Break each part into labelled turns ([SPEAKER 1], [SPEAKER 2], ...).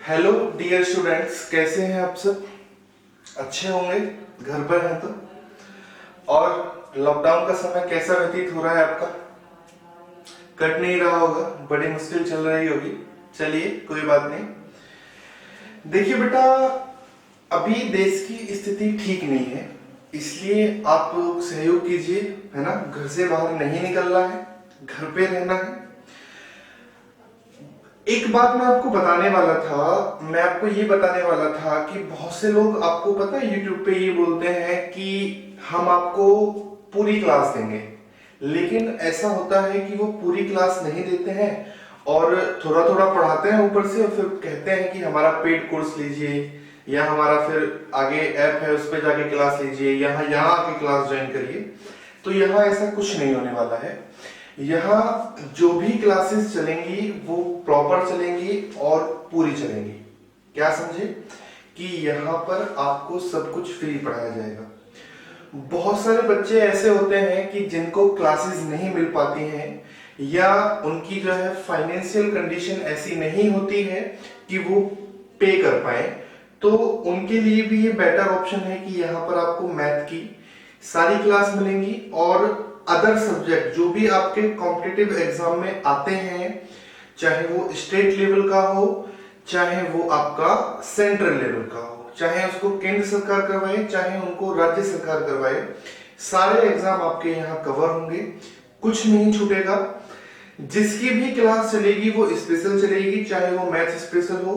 [SPEAKER 1] Hello dear students, कैसे हैं आप सब? अच्छे होंगे, घर पर हैं तो। और लॉकडाउन का समय कैसा व्यतीत हो रहा है आपका? कट नहीं रहा होगा, बड़ी मुश्किल चल रही होगी। चलिए, कोई बात नहीं। देखिए बेटा, अभी देश की स्थिति ठीक नहीं है, इसलिए आप लोग सहयोग कीजिए, है ना। घर से बाहर नहीं निकलना है, घर पे रहना है। एक बात मैं आपको बताने वाला था, मैं आपको ये बताने वाला था कि बहुत से लोग, आपको पता है, यूट्यूब पे ये बोलते हैं कि हम आपको पूरी क्लास देंगे, लेकिन ऐसा होता है कि वो पूरी क्लास नहीं देते हैं और थोड़ा थोड़ा पढ़ाते हैं ऊपर से, और फिर कहते हैं कि हमारा पेड कोर्स लीजिए, या हमारा फिर आगे ऐप है उस पर जाके क्लास लीजिए, यहाँ आके क्लास ज्वाइन करिए। तो यहाँ ऐसा कुछ नहीं होने वाला है। यहाँ जो भी क्लासेस चलेंगी वो प्रॉपर चलेंगी और पूरी चलेंगी। क्या समझे कि यहाँ पर आपको सब कुछ फ्री पढ़ाया जाएगा। बहुत सारे बच्चे ऐसे होते हैं कि जिनको क्लासेस नहीं मिल पाती हैं, या उनकी जो है फाइनेंशियल कंडीशन ऐसी नहीं होती है कि वो पे कर पाए, तो उनके लिए भी ये बेटर ऑप्शन है कि यहाँ पर आपको मैथ की सारी क्लास मिलेंगी, और अदर सब्जेक्ट जो भी आपके कॉम्पिटिटिव एग्जाम में आते हैं, चाहे वो स्टेट लेवल का हो, चाहे वो आपका सेंट्रल लेवल का हो, चाहे उसको केंद्र सरकार करवाए, चाहे उनको राज्य सरकार करवाए, सारे एग्जाम आपके यहाँ कवर होंगे, कुछ नहीं छूटेगा। जिसकी भी क्लास चलेगी वो स्पेशल चलेगी, चाहे वो मैथ स्पेशल हो,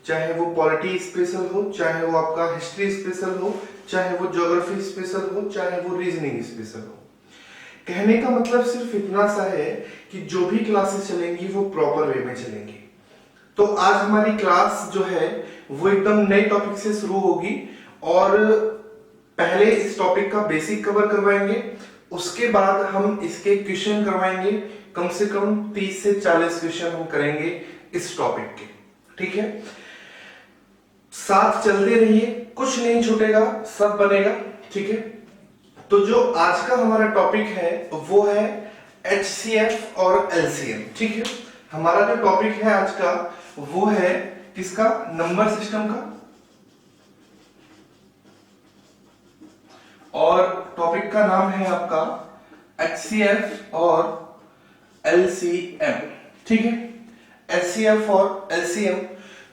[SPEAKER 1] चाहे वो पॉलिटी स्पेशल हो, चाहे वो आपका हिस्ट्री स्पेशल हो, चाहे वो ज्योग्राफी स्पेशल हो, चाहे वो रीजनिंग स्पेशल हो। कहने का मतलब सिर्फ इतना सा है कि जो भी क्लासेस चलेंगी वो प्रॉपर वे में चलेंगी। तो आज हमारी क्लास जो है वो एकदम नए टॉपिक से शुरू होगी, और पहले इस टॉपिक का बेसिक कवर करवाएंगे, उसके बाद हम इसके क्वेश्चन करवाएंगे। कम से कम 30 से 40 क्वेश्चन हम करेंगे इस टॉपिक के, ठीक है। साथ चलते रहिए, कुछ नहीं छूटेगा, सब बनेगा, ठीक है। तो जो आज का हमारा टॉपिक है वो है HCF और LCM, ठीक है। हमारा जो टॉपिक है आज का वो है किसका? नंबर सिस्टम का। और टॉपिक का नाम है आपका HCF और LCM, ठीक है। HCF और LCM।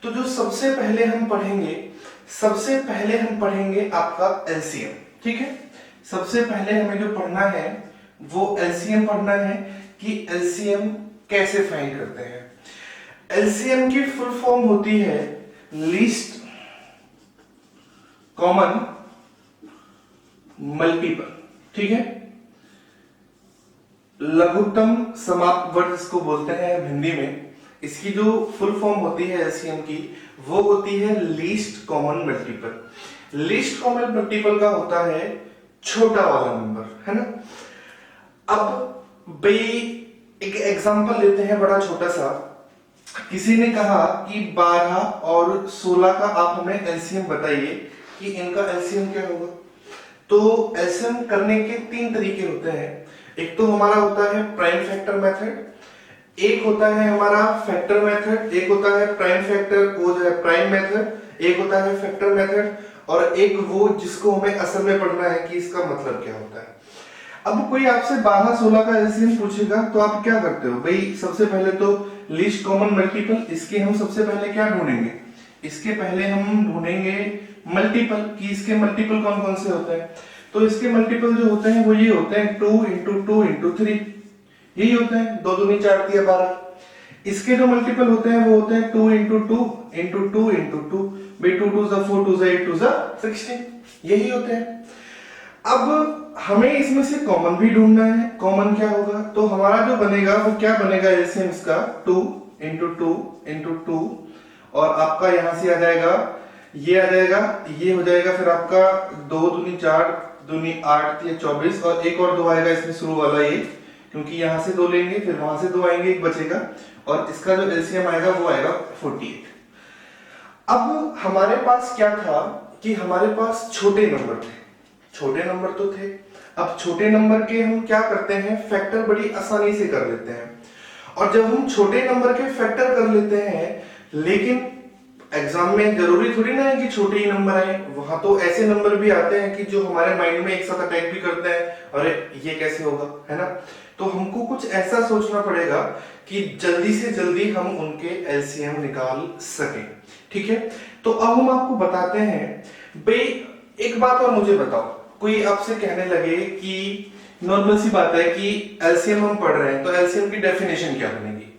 [SPEAKER 1] तो जो सबसे पहले हम पढ़ेंगे आपका LCM, ठीक है। सबसे पहले हमें जो पढ़ना है वो LCM पढ़ना है कि LCM कैसे फाइंड करते हैं। LCM की फुल फॉर्म होती है लीस्ट कॉमन मल्टीपल, ठीक है। लघुत्तम समाप्त वर्ग इसको बोलते हैं हिंदी में। इसकी जो फुल फॉर्म होती है LCM की, वो होती है least common multiple. Least common multiple का होता है छोटा वाला नंबर, है ना। अब भाई एक एग्जांपल लेते हैं बड़ा छोटा सा। किसी ने कहा कि 12 और 16 का आप हमें LCM बताइए कि इनका LCM क्या होगा। तो LCM करने के 3 तरीके होते हैं। एक तो हमारा होता है प्राइम फैक्टर मेथड, एक होता है हमारा फैक्टर मेथड, एक होता है प्राइम फैक्टर, वो जो है प्राइम मेथड, एक होता है फैक्टर मेथड, और एक वो जिसको हमें असल में पढ़ना है कि इसका मतलब क्या होता है। अब कोई आपसे 12-16 का LCM पूछेगा तो आप क्या करते हो भाई? सबसे पहले तो लीस्ट कॉमन मल्टीपल, इसके हम सबसे पहले क्या ढूंढेंगे? इसके पहले हम ढूंढेंगे मल्टीपल, कि इसके मल्टीपल कौन कौन से होते हैं। तो इसके मल्टीपल जो होते हैं वो ये होते हैं 2 × 2 × 3, यही होते हैं 2 दूनी 4 तिया 12। इसके जो मल्टीपल होते हैं वो होते हैं 2 × 2 × 2 × 2, भाई 2 2 4 2 8 2 16, यही होते हैं। अब हमें इसमें से कॉमन भी ढूंढना है। कॉमन क्या होगा? तो हमारा जो बनेगा वो क्या बनेगा LCM इसका? 2 × 2 × 2, और आपका यहां से आ जाएगा, ये आ जाएगा, ये हो जाएगा, फिर आपका 2 दूनी 4 दूनी 8 या 24, और एक और 2 आएगा इसमें शुरू वाला ये, क्योंकि यहां से 2 लेंगे, फिर वहां से 2 आएंगे, एक बचेगा, और इसका जो LCM आएगा वो आएगा 48। अब हमारे पास क्या था कि हमारे पास छोटे नंबर थे, छोटे नंबर तो थे। अब छोटे नंबर के हम क्या करते हैं? फैक्टर बड़ी आसानी से कर लेते हैं। और जब हम छोटे नंबर के फैक्टर कर लेते हैं, लेकिन एग्जाम में जरूरी थोड़ी ना है कि छोटे ही नंबर आए, वहां तो ऐसे नंबर भी आते हैं कि जो हमारे माइंड में एक साथ अटैक भी करते हैं, अरे ये कैसे होगा, है ना। तो हमको कुछ ऐसा सोचना पड़ेगा कि जल्दी से जल्दी हम उनके एलसीएम निकाल सकें, ठीक है। तो अब हम आपको बताते हैं भाई, एक बात और मुझे बताओ, कोई आपसे कहने लगे कि नॉर्मल सी बात है कि एलसीएम हम पढ़ रहे हैं तो एलसीएम की डेफिनेशन क्या बनेगी,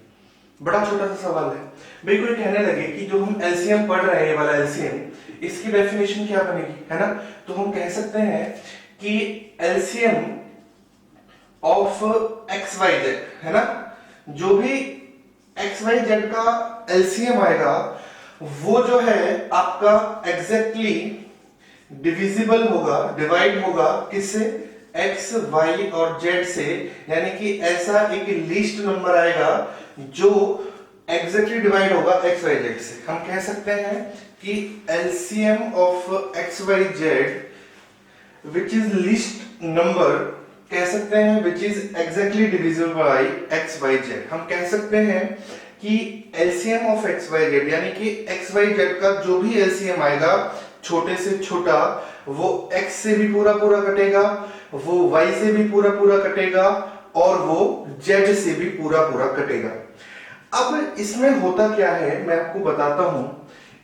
[SPEAKER 1] बड़ा छोटा सा सवाल है भाई। कोई कहने लगे कि जो हम एलसीएम पढ़ रहे हैं, ये वाला एलसीएम, इसकी डेफिनेशन क्या बनेगी, है ना। तो हम कह सकते हैं कि LCM of x Y z, है ना, जो भी एक्स वाई जेड का एलसीएम आएगा वो जो है आपका एग्जैक्टली डिविजिबल होगा, डिवाइड होगा किससे, एक्स वाई और जेड से, यानी कि ऐसा एक लिस्ट नंबर आएगा जो एग्जैक्टली डिवाइड होगा एक्स वाई जेड से। हम कह सकते हैं कि LCM of x Y z which is least number, कह सकते हैं which is exactly divisible by x Y z. हम कह सकते हैं कि LCM of x Y z, यानी कि एक्स वाई जेड का जो भी एलसीएम आएगा छोटे से छोटा, वो x से भी पूरा पूरा कटेगा, वो y से भी पूरा पूरा कटेगा, और वो z से भी पूरा पूरा कटेगा। अब इसमें होता क्या है मैं आपको बताता हूं।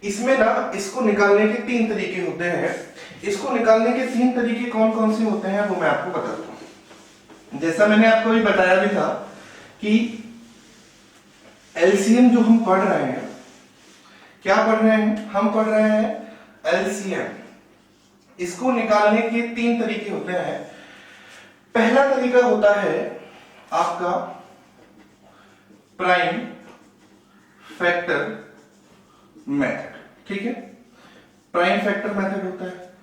[SPEAKER 1] इसमें ना इसको निकालने के 3 तरीके होते हैं। इसको निकालने के 3 तरीके कौन कौन से होते हैं वो मैं आपको बताता हूं। जैसा मैंने आपको भी बताया भी था कि एलसीएम जो हम पढ़ रहे हैं, क्या पढ़ रहे हैं, हम पढ़ रहे हैं एलसीएम। इसको निकालने के 3 तरीके होते हैं। पहला तरीका होता है आपका प्राइम फैक्टर मेथड, ठीक है, प्राइम फैक्टर मेथड होता है।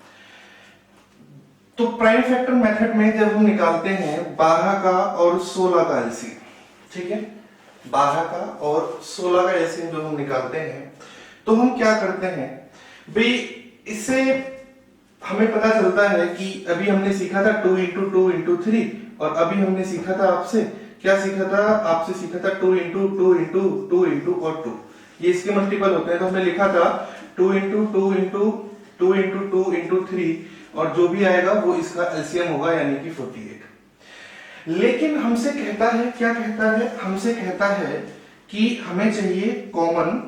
[SPEAKER 1] तो प्राइम फैक्टर मेथड में जब हम निकालते हैं 12 का और 16 का एलसीएम, ठीक है, 12 का और 16 का एलसीएम जो हम निकालते हैं, तो हम क्या करते हैं भाई, इससे हमें पता चलता है कि अभी हमने सीखा था 2 इंटू 2 इंटू 3, और अभी हमने सीखा था आपसे क्या सीखा था, आपसे सीखा था 2 इंटू 2 इंटू 2 इंटू और 2, ये इसके मल्टीपल होते हैं। तो हमने लिखा था 2 इंटू 2 इंटू 2 इंटू 2 इंटू 3, और जो भी आएगा वो इसका एलसीएम होगा, यानी कि 48। लेकिन हमसे कहता है, क्या कहता है, हमसे कहता है कि हमें चाहिए कॉमन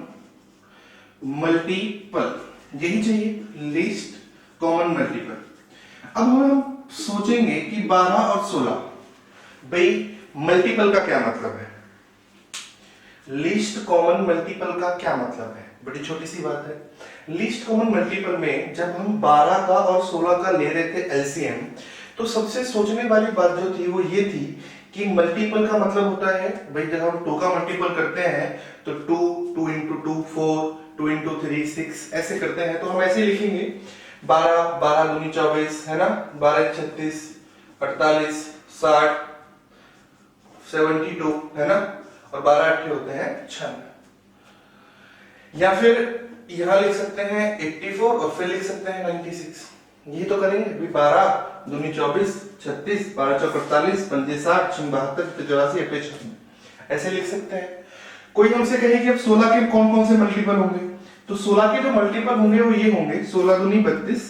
[SPEAKER 1] मल्टीपल, यही चाहिए, लीस्ट कॉमन मल्टीपल। अब हम सोचेंगे कि 12 और 16, भाई मल्टीपल का क्या मतलब है, लीस्ट कॉमन मल्टीपल का क्या मतलब है, बड़ी छोटी सी बात है। लीस्ट कॉमन मल्टीपल में जब हम 12 का और 16 का ले रहे थे एलसीएम, तो सबसे सोचने वाली बात जो थी वो ये थी कि मल्टीपल का मतलब होता है भाई, जब हम 2 का मल्टीपल करते हैं तो 2 इंटू 2 4, 2 इंटू 3 6, ऐसे करते हैं। तो हम ऐसे लिखेंगे 12 12 दूनी 24, है ना, 12 36 48 60 72, है ना, और 12 अट्ठे होते हैं 96। या फिर यहां लिख सकते हैं 84 और फिर लिख सकते हैं 96। ये तो करेंगे 12 दूनी 24 36 12 चौक 48 पंजे 60 72 84 88, ऐसे लिख सकते हैं। कोई हमसे कहे कि अब 16 के कौन कौन से मल्टीपल होंगे, तो 16 के जो मल्टीपल होंगे वो ये होंगे 16 दूनी 32,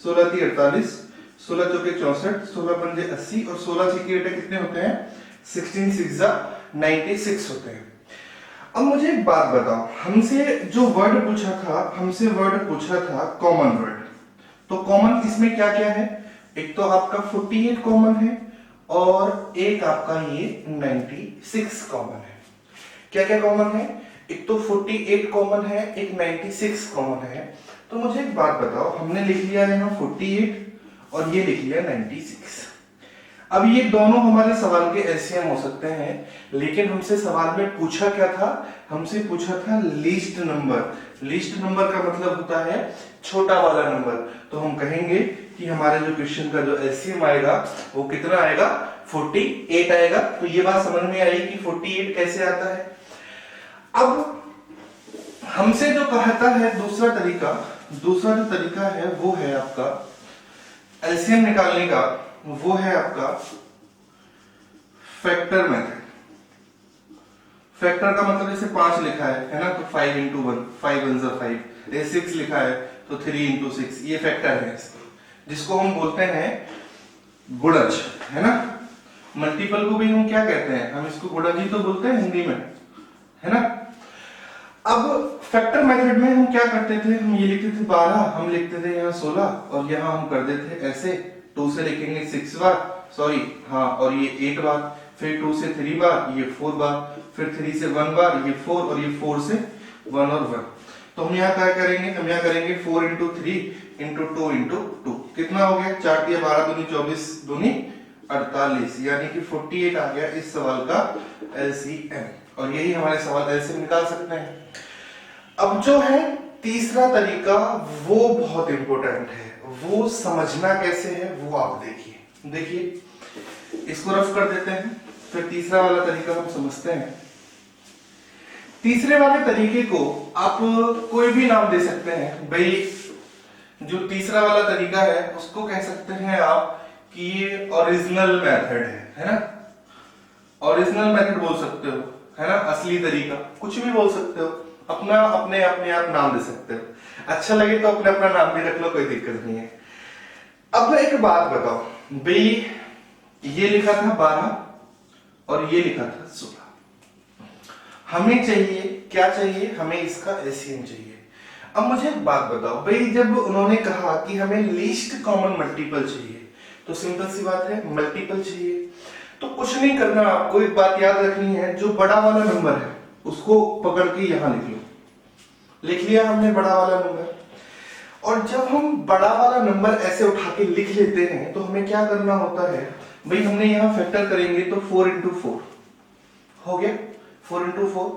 [SPEAKER 1] 16 ती 48, 16 चौके 64, 16 पंजे 80, और 16 छक्के कितने होते हैं 16 6 96 होते हैं। अब मुझे एक बात बताओ, हमसे जो वर्ड पूछा था, हमसे वर्ड पूछा था कॉमन वर्ड, तो कॉमन इसमें क्या क्या है, एक तो आपका 48 कॉमन है और एक आपका ये 96 कॉमन है। क्या क्या कॉमन है, एक तो 48 कॉमन है, एक 96 कॉमन है। तो मुझे एक बात बताओ, हमने लिख लिया यहाँ 48 और ये लिख लिया 96। अब ये दोनों हमारे सवाल के एलसीएम हो सकते हैं, लेकिन हमसे सवाल में पूछा क्या था, हमसे पूछा था लीस्ट नंबर। लीस्ट नंबर का मतलब होता है छोटा वाला नंबर। तो हम कहेंगे कि हमारे जो क्वेश्चन का जो एलसीएम आएगा वो कितना आएगा, 48 आएगा। तो ये बात समझ में आई कि 48 कैसे आता है। अब हमसे जो कहता है दूसरा जो तरीका है वो है आपका एलसीएम निकालने का, वो है आपका फैक्टर मेथड। फैक्टर का मतलब जैसे 5 लिखा है ना, तो 5 इंटू 1, 5 1 ज़ा 5। ये 6 लिखा है तो 3 इंटू 6, ये फैक्टर है जिसको हम बोलते हैं गुणज, है ना। मल्टीपल को भी हम क्या कहते हैं, हम इसको गुणज ही तो बोलते हैं हिंदी में, है ना। अब फैक्टर मेथड में हम क्या करते थे, हम ये लिखते थे 12, हम लिखते थे यहाँ 16, और यहाँ हम कर देते ऐसे 2 से लिखेंगे 6 बार, सॉरी हाँ, और ये 8 बार, फिर 2 से 3 बार, ये 4 बार, फिर 3 से 1 बार, ये 4, और ये 4 से 1 और 1। तो हम यहाँ क्या करेंगे, हम यहाँ करेंगे 4 इंटू 3 इंटू 2 इंटू 2, कितना हो गया 4 दिया 12 दूनी 24 दूनी 48, यानी कि 48 आ गया इस सवाल का LCM, और यही हमारे सवाल LCM निकाल सकते हैं। अब जो है तीसरा तरीका वो बहुत इंपॉर्टेंट है, वो समझना कैसे है वो आप देखिए। देखिए इसको रफ कर देते हैं, फिर तीसरा वाला तरीका हम समझते हैं। तीसरे वाले तरीके को आप कोई भी नाम दे सकते हैं भाई। जो तीसरा वाला तरीका है उसको कह सकते हैं आप कि ये ओरिजिनल मेथड है ना। ओरिजिनल मेथड बोल सकते हो, है ना, असली तरीका, कुछ भी बोल सकते हो, अपना अपने आप नाम दे सकते हो। अच्छा लगे तो अपने अपना नाम भी रख लो, कोई दिक्कत नहीं है। अब एक बात बताओ भाई, ये लिखा था 12 और ये लिखा था 16, हमें चाहिए क्या चाहिए, हमें इसका LCM चाहिए। अब मुझे एक बात बताओ भाई, जब उन्होंने कहा कि हमें लीस्ट कॉमन मल्टीपल चाहिए, तो सिंपल सी बात है मल्टीपल चाहिए, तो कुछ नहीं करना, आपको एक बात याद रखनी है, जो बड़ा वाला नंबर है उसको पकड़ के यहां लिख लो। लिख लिया हमने बड़ा वाला नंबर, और जब हम बड़ा वाला नंबर ऐसे उठा के लिख लेते हैं तो हमें क्या करना होता है भाई, हमने यहां फैक्टर करेंगे तो 4 इंटू 4 हो गया, 4 इंटू 4,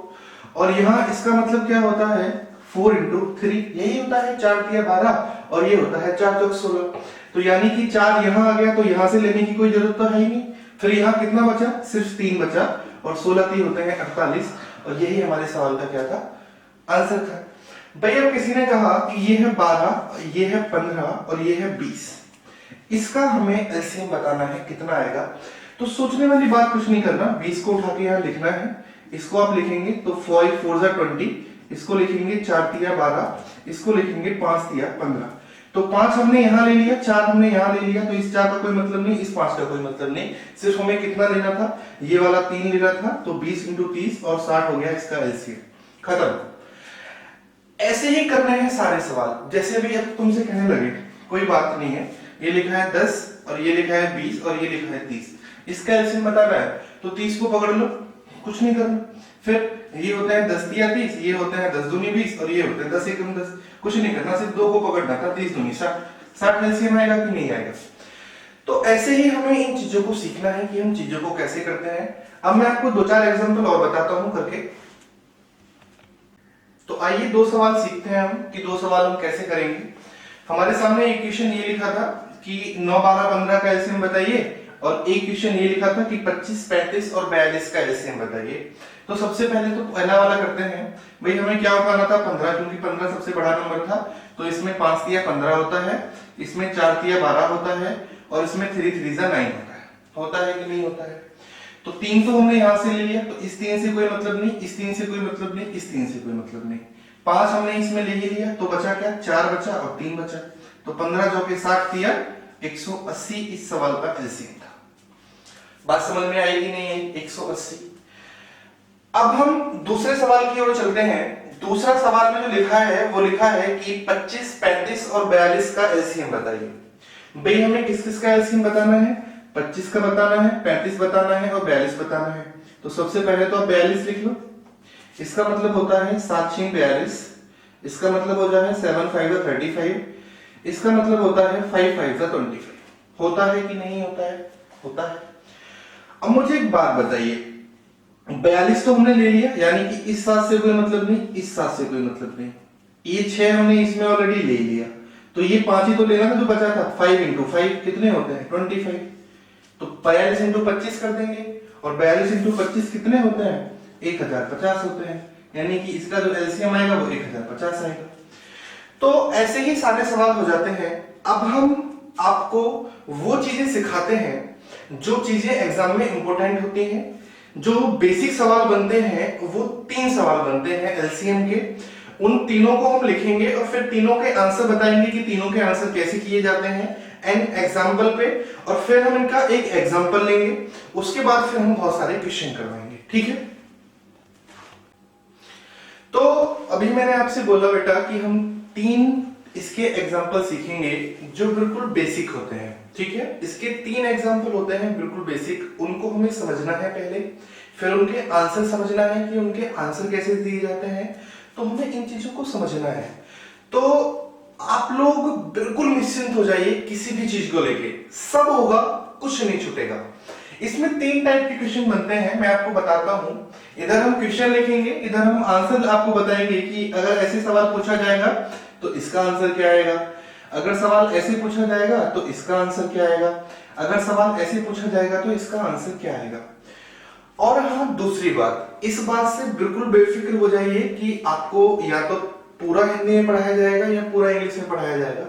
[SPEAKER 1] और यहां इसका मतलब क्या होता है 4 इंटू 3, यही होता है 4 दिया 12, और ये होता है 4 चौक 16, तो यानी कि 4 यहां आ गया, तो यहां से लेने की कोई जरूरत तो है ही नहीं। फिर यहां कितना बचा, सिर्फ 3 बचा, और 16 3 होते हैं 48, और यही हमारे सवाल का क्या था, आंसर था। भाई अब किसी ने कहा कि ये है 12, ये है 15 और ये है 20, इसका हमें LCM बताना है कितना आएगा। तो सोचने वाली बात कुछ नहीं करना, 20 को उठा के यहाँ लिखना है, इसको आप लिखेंगे तो 5 4 जा 20, इसको लिखेंगे 4 तिया 12, इसको लिखेंगे 5 तिया 15, तो 5 हमने यहाँ ले लिया, 4 हमने यहाँ ले लिया, तो इस 4 का कोई मतलब नहीं, इस 5 का कोई मतलब नहीं, सिर्फ हमें कितना लेना था, ये वाला 3 लेना था, तो 20 इंटू 30 और 60 हो गया इसका LCM, खत्म। ऐसे ही करने हैं सारे सवाल, जैसे अभी अब तुमसे कहने लगे कोई बात नहीं है, ये लिखा है 10 और ये लिखा है 20 और ये लिखा है 30, इसका LCM बताना है, तो 30 को पकड़ लो, कुछ नहीं करना। फिर ये होते हैं 10 तिया 30, ये होते हैं 10 दूनी 20 और ये होते हैं 10 एकम 10, कुछ नहीं करना, सिर्फ 2 को पकड़ना था, 30 दूनी 60, 60 LCM आएगा कि नहीं आएगा। तो ऐसे ही हमें इन चीजों को सीखना है कि हम चीजों को कैसे करते हैं। अब मैं आपको 2-4 एग्जांपल और बताता हूं करके। तो आइए 2 सवाल सीखते हैं हम कि 2 सवाल हम कैसे करेंगे। हमारे सामने एक क्वेश्चन ये लिखा था कि 9 12 15 का LCM बताइए, और एक क्वेश्चन ये लिखा था कि 25 35 और 42 का LCM बताइए। तो सबसे पहले तो पहला वाला करते हैं। भाई हमें क्या उठाना था 15, क्योंकि 15 सबसे बड़ा नंबर था, तो इसमें 5 तिया 15 होता है, इसमें 4 तिया 12 होता है, और इसमें 3 3 जा 9 होता है कि नहीं होता है। तो 3 तो हमने यहां से ले लिया, तो इस 3 से कोई मतलब नहीं, इस 3 से कोई मतलब नहीं, इस 3 से कोई मतलब नहीं, 5 हमने इसमें ले ही लिया, तो बचा क्या 4 बचा और 3 बचा, तो 15 जो कि 60 तिया 180 इस सवाल का LCM था। बात समझ में आई कि नहीं आई, 180। अब हम दूसरे सवाल की ओर चलते हैं। दूसरा सवाल में जो लिखा है वो लिखा है कि 25 35 और 42 का LCM बताइए। भाई हमें किस किस का LCM बताना है, 25 का बताना है, 35 बताना है और 42 बताना है। तो सबसे पहले तो आप 42 लिख लो, इसका मतलब होता है 7 6 42, इसका मतलब हो जाए 7 5 35, इसका मतलब होता है 5 5 25। होता है कि नहीं होता है, होता है। अब मुझे एक बात बताइए, 42 तो हमने ले लिया, यानी कि इस 7 से कोई मतलब नहीं, इस 7 से कोई मतलब नहीं, ये 6 हमने इसमें ऑलरेडी ले लिया, तो ये 5 ही तो लेना था जो बचा था। 5 इंटू 5 कितने होते हैं 25, तो 42 इंटू 25 कर देंगे, और 42 इंटू 25 कितने होते हैं 1050 होते हैं, यानी कि इसका जो LCM आएगा वो 1050 आएगा। तो ऐसे ही सारे सवाल हो जाते हैं। अब हम आपको वो चीजें सिखाते हैं जो चीजें एग्जाम में इंपॉर्टेंट होती हैं, जो बेसिक सवाल बनते हैं वो 3 सवाल बनते हैं एलसीएम के। उन तीनों को हम लिखेंगे और फिर तीनों के आंसर बताएंगे कि तीनों के आंसर कैसे किए जाते हैं एन एग्जाम्पल पे, और फिर हम इनका एक एग्जाम्पल लेंगे। उसके बाद फिर हम बहुत सारे क्वेश्चन करवाएंगे, ठीक है। तो अभी मैंने आपसे बोला बेटा कि हम 3 इसके एग्जाम्पल सीखेंगे जो बिल्कुल बेसिक होते हैं, ठीक है। इसके 3 एग्जाम्पल होते हैं बिल्कुल बेसिक, उनको हमें समझना है पहले, फिर उनके आंसर समझना है कि उनके आंसर कैसे दिए जाते हैं। तो हमें इन चीजों को समझना है। तो आप लोग बिल्कुल निश्चिंत हो जाइए किसी भी चीज को लेके, सब होगा, कुछ नहीं छूटेगा। इसमें 3 टाइप के क्वेश्चन बनते हैं, मैं आपको बताता हूं। इधर हम क्वेश्चन लिखेंगे, इधर हम आंसर आपको बताएंगे कि अगर ऐसे सवाल पूछा जाएगा तो इसका आंसर क्या आएगा, अगर सवाल ऐसे पूछा जाएगा तो इसका आंसर क्या आएगा, अगर सवाल ऐसे पूछा जाएगा तो इसका आंसर क्या आएगा। और हाँ, दूसरी बात, इस बात से बिल्कुल बेफिक्र हो जाइए कि आपको या तो पूरा हिंदी में पढ़ाया जाएगा या पूरा इंग्लिश में पढ़ाया जाएगा,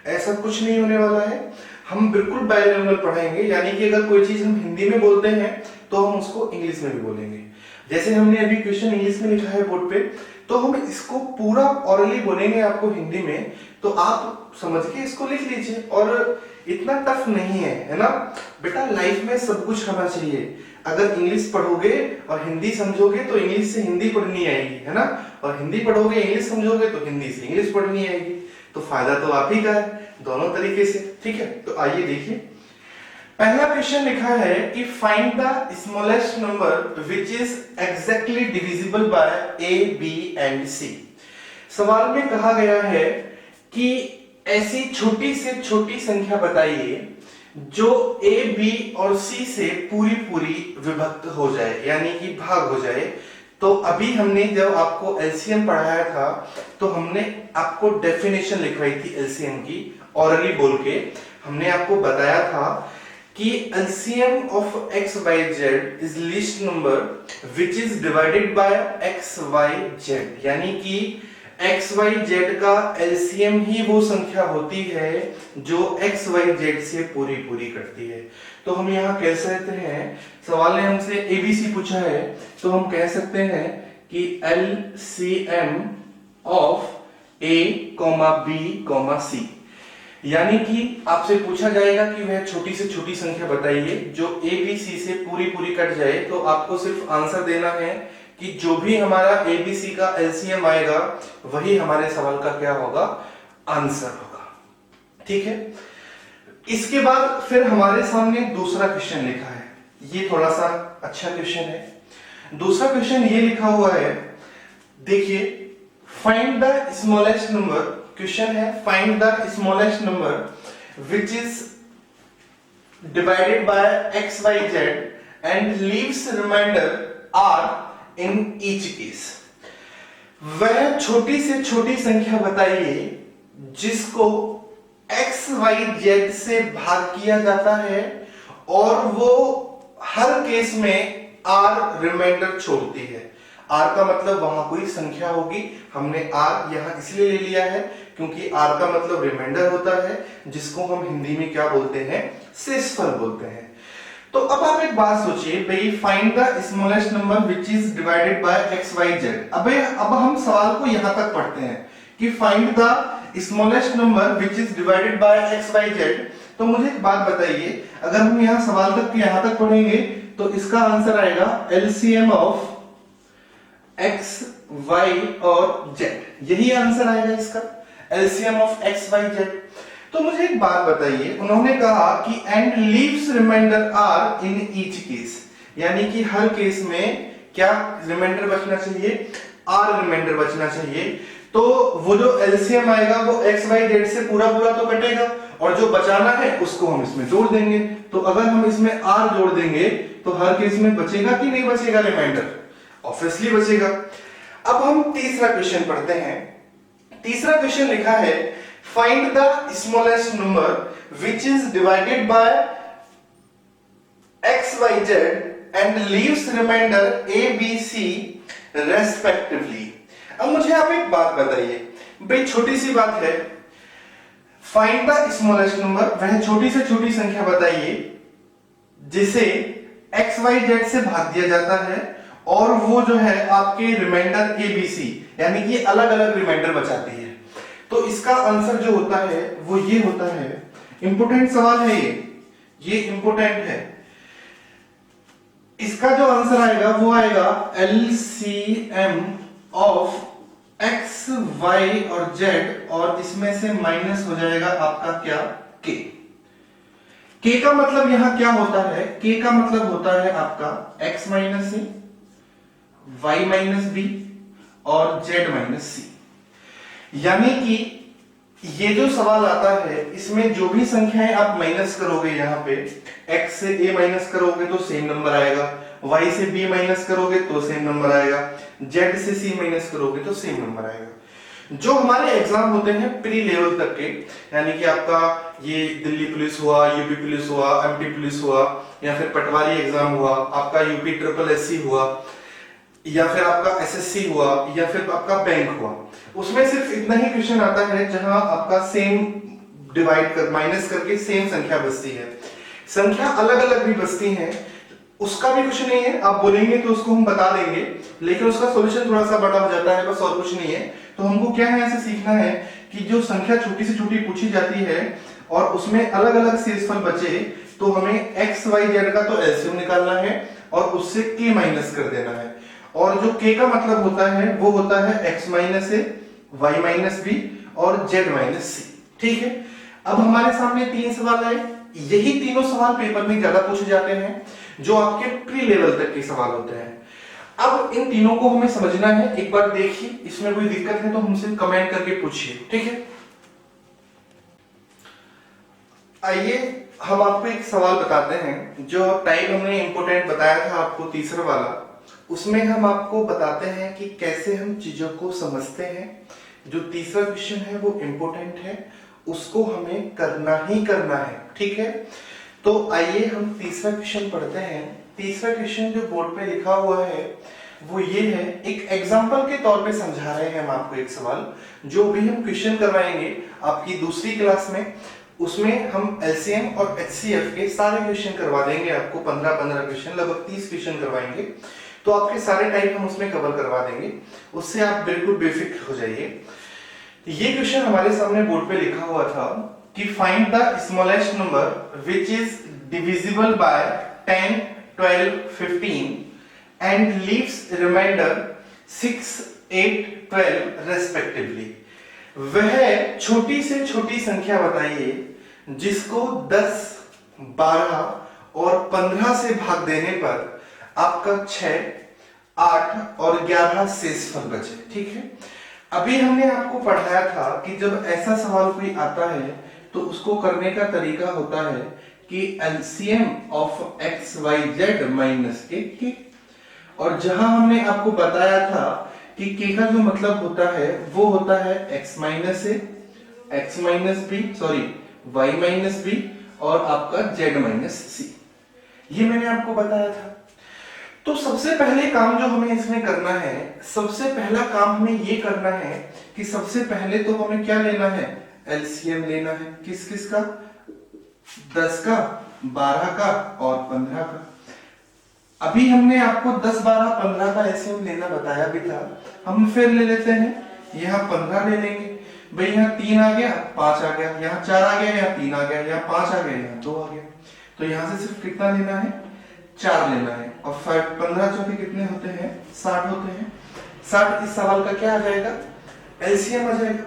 [SPEAKER 1] ऐसा कुछ नहीं होने वाला है। हम बिल्कुल बाइलिंगुअल पढ़ाएंगे, यानी कि अगर कोई चीज हम हिंदी में बोलते हैं तो हम उसको इंग्लिश में भी बोलेंगे। जैसे हमने अभी क्वेश्चन इंग्लिश में लिखा है बोर्ड पे, तो हम इसको पूरा ऑरली बोलेंगे आपको हिंदी में, तो आप समझ के इसको लिख लीजिए। और इतना टफ नहीं है ना बेटा, लाइफ में सब कुछ आना चाहिए। अगर इंग्लिश पढ़ोगे और हिंदी समझोगे तो इंग्लिश से हिंदी पढ़नी आएगी, है ना, और हिंदी पढ़ोगे इंग्लिश समझोगे तो हिंदी से इंग्लिश पढ़नी आएगी। तो फायदा तो आप ही का है दोनों तरीके से, ठीक है। तो आइए देखिए, पहला क्वेश्चन लिखा है कि find the smallest number which is exactly divisible by A, B and C. सवाल में कहा गया है कि ऐसी छोटी से छोटी संख्या बताइए जो ए, बी और सी से पूरी पूरी विभक्त हो जाए, यानी कि भाग हो जाए। तो अभी हमने जब आपको एलसीएम पढ़ाया था तो हमने आपको डेफिनेशन लिखवाई थी एलसीएम की, ऑरली बोल के हमने आपको बताया था कि LCM of x Y z is least number which is divided by x Y z, यानी कि एक्स वाई जेड का एलसीएम ही वो संख्या होती है जो एक्स वाई जेड से पूरी पूरी करती है। तो हम यहाँ कह सकते हैं, सवाल ने हमसे एबीसी पूछा है, तो हम कह सकते हैं कि LCM of A comma B comma C, यानी कि आपसे पूछा जाएगा कि वह छोटी से छोटी संख्या बताइए जो ए बी सी से पूरी पूरी कट जाए। तो आपको सिर्फ आंसर देना है कि जो भी हमारा ए बी सी का एलसीएम आएगा वही हमारे सवाल का क्या होगा, आंसर होगा, ठीक है। इसके बाद फिर हमारे सामने दूसरा क्वेश्चन लिखा है, ये थोड़ा सा अच्छा क्वेश्चन है। दूसरा क्वेश्चन ये लिखा हुआ है, देखिए, find the smallest number, question है find the smallest number which is divided by x Y Z and leaves remainder are in each case. वह छोटी से छोटी संख्या बताइए जिसको एक्स वाई जेड से भाग किया जाता है और वो हर केस में आर रिमाइंडर छोड़ती है। आर का मतलब वहां कोई संख्या होगी, हमने आर यहां इसलिए ले लिया है क्योंकि आर का मतलब रिमाइंडर होता है, जिसको हम हिंदी में क्या बोलते हैं, शेषफल बोलते हैं। तो अब आप एक बात सोचिए भाई, find the smallest number which is divided by x Y z. अब हम सवाल को यहां तक पढ़ते हैं कि find the smallest number which is divided by x Y z. तो मुझे एक बात बताइए, अगर हम यहां सवाल तक यहां तक पढ़ेंगे तो इसका आंसर आएगा एलसीएम ऑफ एक्स वाई और जेड, यही आंसर आएगा इसका, LCM of x Y z. तो मुझे एक बात बताइए, उन्होंने कहा कि and leaves remainder are in each case, यानी कि हर केस में क्या रिमाइंडर बचना चाहिए, आर रिमाइंडर बचना चाहिए। तो वो जो एलसीएम आएगा वो एक्स वाई जेड से पूरा पूरा तो कटेगा और जो बचाना है उसको हम इसमें जोड़ देंगे। तो अगर हम इसमें आर जोड़ देंगे तो हर केस में बचेगा कि नहीं बचेगा रिमाइंडर, ऑब्वियसली बचेगा। अब हम तीसरा क्वेश्चन पढ़ते हैं। तीसरा क्वेश्चन लिखा है find the smallest number which is divided by x Y Z and leaves remainder a b c respectively. अब मुझे आप एक बात बताइए भाई, छोटी सी बात है, फाइंड द स्मॉलेस्ट नंबर, वह छोटी से छोटी संख्या बताइए जिसे एक्स वाई जेड से भाग दिया जाता है और वो जो है आपके रिमाइंडर ए बी सी यानी कि अलग अलग रिमाइंडर बचाती है। तो इसका आंसर जो होता है वो ये होता है। इंपोर्टेंट सवाल है ये इंपोर्टेंट है। इसका जो आंसर आएगा वो आएगा LCM ऑफ एक्स वाई और जेड और इसमें से माइनस हो जाएगा आपका क्या के। के का मतलब यहां क्या होता है? के का मतलब होता है आपका x माइनस सी, वाई माइनस बी और जेड माइनस सी। यानी कि ये जो सवाल आता है इसमें जो भी संख्याएं आप माइनस करोगे यहां पे x से a माइनस करोगे तो सेम नंबर आएगा, y से b माइनस करोगे तो सेम नंबर आएगा, z से c माइनस करोगे तो सेम नंबर आएगा। जो हमारे एग्जाम होते हैं प्री लेवल तक के, यानी कि आपका ये दिल्ली पुलिस हुआ, यूपी पुलिस हुआ, एमपी पुलिस हुआ, या फिर पटवारी एग्जाम हुआ, आपका यूपी ट्रिपल एससी हुआ, या फिर आपका एसएससी हुआ, या फिर आपका बैंक हुआ, उसमें सिर्फ इतना ही क्वेश्चन आता है जहां आपका सेम डिवाइड कर माइनस करके सेम संख्या बचती है। संख्या अलग अलग भी बचती हैं, उसका भी कुछ नहीं है, आप बोलेंगे तो उसको हम बता देंगे, लेकिन उसका सॉल्यूशन थोड़ा सा बड़ा हो जाता है, बस और कुछ नहीं है। तो हमको क्या है ऐसे सीखना है कि जो संख्या छोटी से छोटी पूछी जाती है और उसमें अलग अलग शेषफल बचे तो हमें एक्स वाई जेड का तो एलसीएम निकालना है और उससे के माइनस कर देना है। और जो के का मतलब होता है वो होता है एक्स माइनस ए, वाई माइनस बी और जेड माइनस सी। ठीक है, अब हमारे सामने तीन सवाल आए। यही तीनों सवाल पेपर में ज्यादा पूछे जाते हैं, जो आपके प्री लेवल तक के सवाल होते हैं। अब इन तीनों को हमें समझना है, एक बार देखिए, इसमें कोई दिक्कत है तो हमसे कमेंट करके पूछिए। ठीक है, आइए हम आपको एक सवाल बताते हैं। जो टाइप हमने इंपोर्टेंट बताया था आपको तीसरा वाला, उसमें हम आपको बताते हैं कि कैसे हम चीजों को समझते हैं। जो तीसरा क्वेश्चन है वो इंपोर्टेंट है, उसको हमें करना ही करना है। ठीक है, तो आइए हम तीसरा क्वेश्चन पढ़ते हैं। तीसरा क्वेश्चन जो बोर्ड पे लिखा हुआ है वो ये है, एक एग्जांपल के तौर पे समझा रहे हैं हम आपको एक सवाल। जो भी हम क्वेश्चन करवाएंगे आपकी दूसरी क्लास में, उसमें हम एलसीएम और एचसीएफ के सारे क्वेश्चन करवा देंगे आपको। 15-15 क्वेश्चन, लगभग 30 क्वेश्चन करवाएंगे, तो आपके सारे टाइप हम उसमें कवर करवा देंगे। उससे आप बिल्कुल बेफिक्र हो जाइए। ये क्वेश्चन हमारे सामने बोर्ड पे लिखा हुआ था कि find the smallest number which is divisible by 10, 12, 15 and leaves remainder 6, 8, 12 respectively. वह छोटी से छोटी संख्या बताइए जिसको 10, 12 और 15 से भाग देने पर आपका 6, 8 और 11 शेषफल बचे। ठीक है, अभी हमने आपको पढ़ाया था कि जब ऐसा सवाल कोई आता है तो उसको करने का तरीका होता है कि LCM of x Y z minus k. और जहां हमने आपको बताया था कि के का जो मतलब होता है वो होता है X minus A, X minus B, sorry Y minus B और आपका जेड माइनस सी। ये मैंने आपको बताया था। तो सबसे पहले काम जो हमें इसमें करना है, सबसे पहला काम हमें ये करना है कि सबसे पहले तो हमें क्या लेना है, एलसीएम लेना है। किस किस का? 10 का, 12 का और 15 का। अभी हमने आपको 10, 12, 15 का एलसीएम लेना बताया भी था, हम फिर ले लेते हैं। यहाँ 15 ले लेंगे भाई, यहाँ 3 आ गया, 5 आ गया, यहाँ 4 आ गया, यहाँ 3 आ गया, यहाँ 5 आ गया, यहाँ 2 आ गया। तो यहाँ से सिर्फ कितना लेना है, 4 लेना है। और 15 चौके कितने होते हैं, 60 होते हैं। 60 इस सवाल का क्या आ जाएगा, एलसीएम आ जाएगा।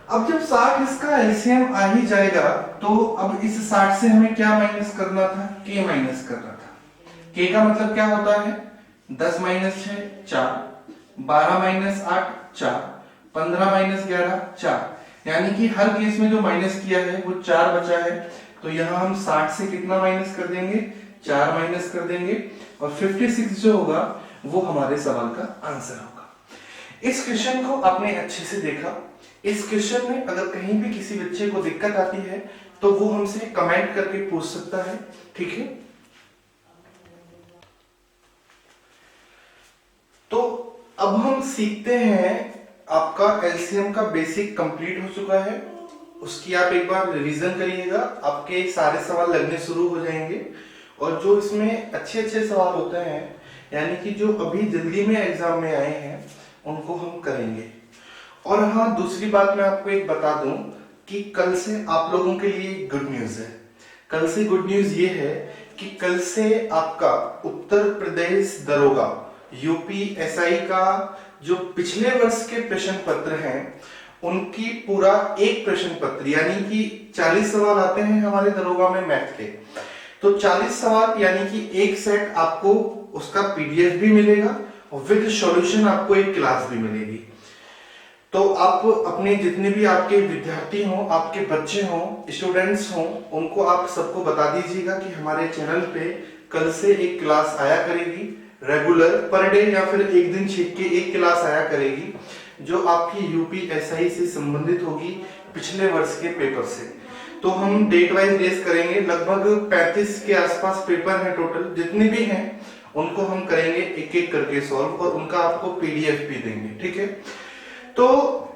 [SPEAKER 1] अब जब 60 इसका एलसीएम आ ही जाएगा तो अब इस 60 से हमें क्या माइनस करना था, के माइनस करना था। के का मतलब क्या होता है, 10 माइनस 6 4, 12 माइनस 8 4, 15 माइनस 11 4। यानी कि हर केस में जो माइनस किया है वो 4 बचा है। तो यहाँ हम 60 से कितना माइनस कर देंगे, 4 माइनस कर देंगे और 56 जो होगा वो हमारे सवाल का आंसर होगा। इस क्वेश्चन को आपने अच्छे से देखा। इस क्वेश्चन में अगर कहीं भी किसी बच्चे को दिक्कत आती है तो वो हमसे कमेंट करके पूछ सकता है। ठीक है, तो अब हम सीखते हैं। आपका एलसीएम का बेसिक कंप्लीट हो चुका है, उसकी आप एक बार रिवीजन करिएगा, आपके सारे सवाल लगने शुरू हो जाएंगे। और जो इसमें अच्छे अच्छे सवाल होते हैं, यानी कि जो अभी जल्दी में एग्जाम में आए हैं, उनको हम करेंगे। और हाँ, दूसरी बात मैं आपको एक बता दूं कि कल से आप लोगों के लिए गुड न्यूज है। कल से गुड न्यूज ये है कि कल से आपका उत्तर प्रदेश दरोगा यूपीएसआई का जो पिछले वर्ष के प्रश्न पत्र हैं, उनकी पूरा एक प्रश्न पत्र, यानी कि 40 सवाल आते हैं हमारे दरोगा में मैथ के, तो 40 सवाल यानी कि एक सेट आपको उसका पीडीएफ भी मिलेगा और विद सॉल्यूशन आपको एक क्लास भी मिलेगी। तो आप अपने जितने भी आपके विद्यार्थी हों, आपके बच्चे हों, स्टूडेंट्स हों, उनको आप सबको बता दीजिएगा कि हमारे चैनल पे कल से एक क्लास आया करेगी, रेगुलर पर डे या फिर एक दिन छीट के एक क्लास आया करेगी, जो आपकी यूपीएसआई से संबंधित होगी पिछले वर्ष के पेपर से। तो हम डेट वाइज डेज करेंगे, लगभग 35 के आसपास पेपर हैं टोटल, जितने भी हैं उनको हम करेंगे एक एक करके सॉल्व, और उनका आपको पीडीएफ भी देंगे, ठीक है। तो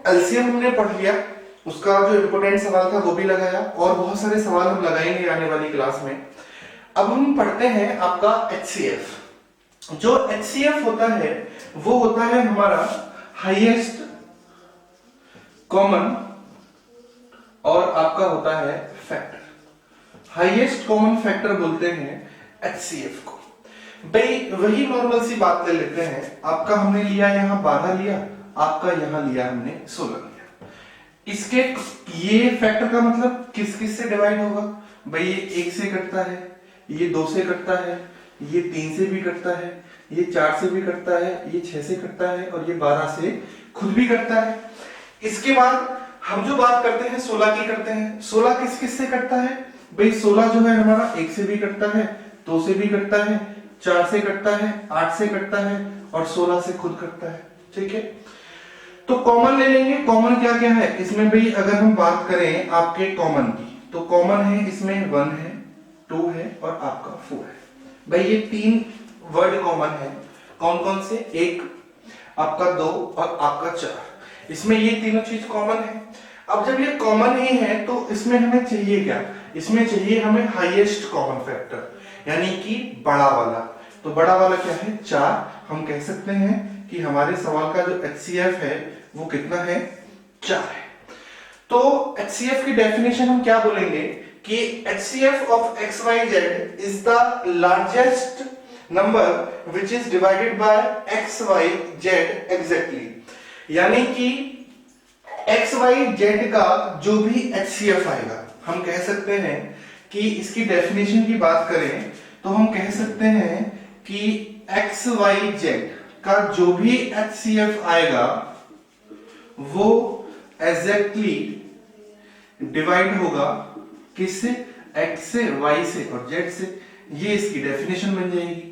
[SPEAKER 1] एलसीएम हमने पढ़ लिया, उसका जो इम्पोर्टेंट सवाल था वो भी लगाया, और बहुत सारे सवाल हम लगाएंगे आने वाली क्लास में। अब हम पढ़ते हैं आपका एचसीएफ। जो एचसीएफ होता है वो होता है हमारा हाईएस्ट कॉमन, और आपका होता है फैक्टर। हाईएस्ट कॉमन फैक्टर बोलते हैं एचसीएफ को। भाई वही नॉर्मल सी बात ले लेते हैं, आपका हमने लिया यहाँ 12 लिया, आपका यहां लिया हमने 16 लिया। इसके ये फैक्टर का मतलब किस किस से डिवाइड होगा? भाई ये 1 से कटता है, ये 2 से कटता है, ये 3 से भी कटता है, ये 4 से भी कटता है, ये 6 से कटता है, और ये 12 से खुद भी कटता है। इसके बाद हम जो बात करते हैं 16 की करते हैं। 16 किस किस से कटता है? भाई 16 जो है हमारा 1 से भी कटता है, 2 से भी कटता है, 4 से कटता है, 8 से कटता है, और 16 से खुद कटता है, ठीक है। तो कॉमन ले लेंगे। कॉमन क्या क्या है इसमें भाई? अगर हम बात करें आपके कॉमन की, तो कॉमन है इसमें 1 है, 2 है, और आपका 4 है। भाई ये 3 वर्ड कॉमन है। कौन कौन से? 1, आपका 2, और आपका 4। इसमें ये तीनों चीज कॉमन है। अब जब ये कॉमन ही है तो इसमें हमें चाहिए क्या? इसमें चाहिए हमें हाईएस्ट कॉमन फैक्टर, यानी कि बड़ा वाला। तो बड़ा वाला क्या है? 4। हम कह सकते हैं कि हमारे सवाल का जो एचसीएफ है वो कितना है? 4 है। तो एचसीएफ की डेफिनेशन हम क्या बोलेंगे कि HCF of x Y z is the largest number which is divided by x Y z exactly. यानी कि एक्स वाई जेड का जो भी एचसीएफ आएगा, हम कह सकते हैं कि इसकी डेफिनेशन की बात करें तो हम कह सकते हैं कि एक्स वाई जेड का जो भी एचसीएफ आएगा वो एग्जैक्टली डिवाइड होगा किससे? एक्स से, वाई से और जेड से। ये इसकी डेफिनेशन बन जाएगी।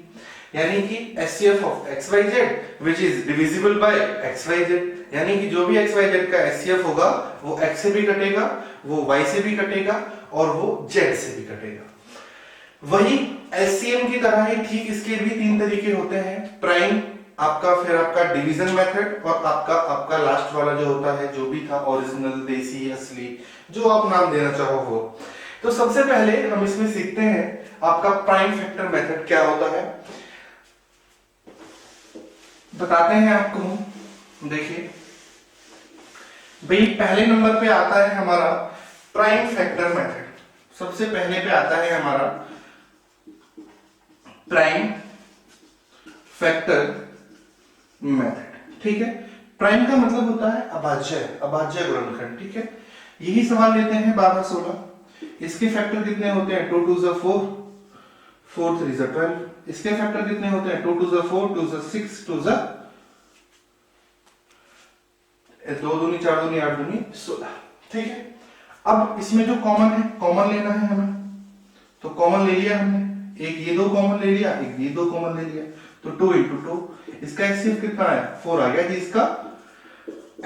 [SPEAKER 1] यानी कि HCF of x Y z which is divisible by x Y z, यानी कि जो भी एक्स वाई जेड का एचसीएफ होगा वो एक्स से भी कटेगा, वो वाई से भी कटेगा, और वो जेड से भी कटेगा। वही एलसीएम की तरह ही ठीक इसके भी 3 तरीके होते हैं, प्राइम आपका, फिर आपका डिवीजन मेथड, और आपका लास्ट वाला जो होता है, जो भी था ओरिजिनल, देसी, असली, जो आप नाम देना चाहो वो। तो सबसे पहले हम इसमें सीखते हैं आपका प्राइम फैक्टर मेथड क्या होता है, बताते हैं आपको। देखिए भाई पहले नंबर पे आता है हमारा प्राइम फैक्टर मेथड। सबसे पहले पे आता है हमारा प्राइम फैक्टर मेथड, ठीक है। प्राइम का मतलब होता है अभाज्य गुणनखंड, ठीक है। यही सवाल लेते हैं 12, 16। इसके फैक्टर कितने होते हैं? 2 2 4, 4 3 12। इसके फैक्टर कितने होते हैं? 2 2 4, 2 6, 2 2 2 4 2 8 2 16, ठीक है। अब इसमें जो कॉमन है, कॉमन लेना है हमें, तो कॉमन ले लिया हमने। एक ये 2 कॉमन ले लिया, एक ये 2 कॉमन ले लिया, तो 2 × 2। इसका एचसीएफ कितना है? 4 आ गया जी इसका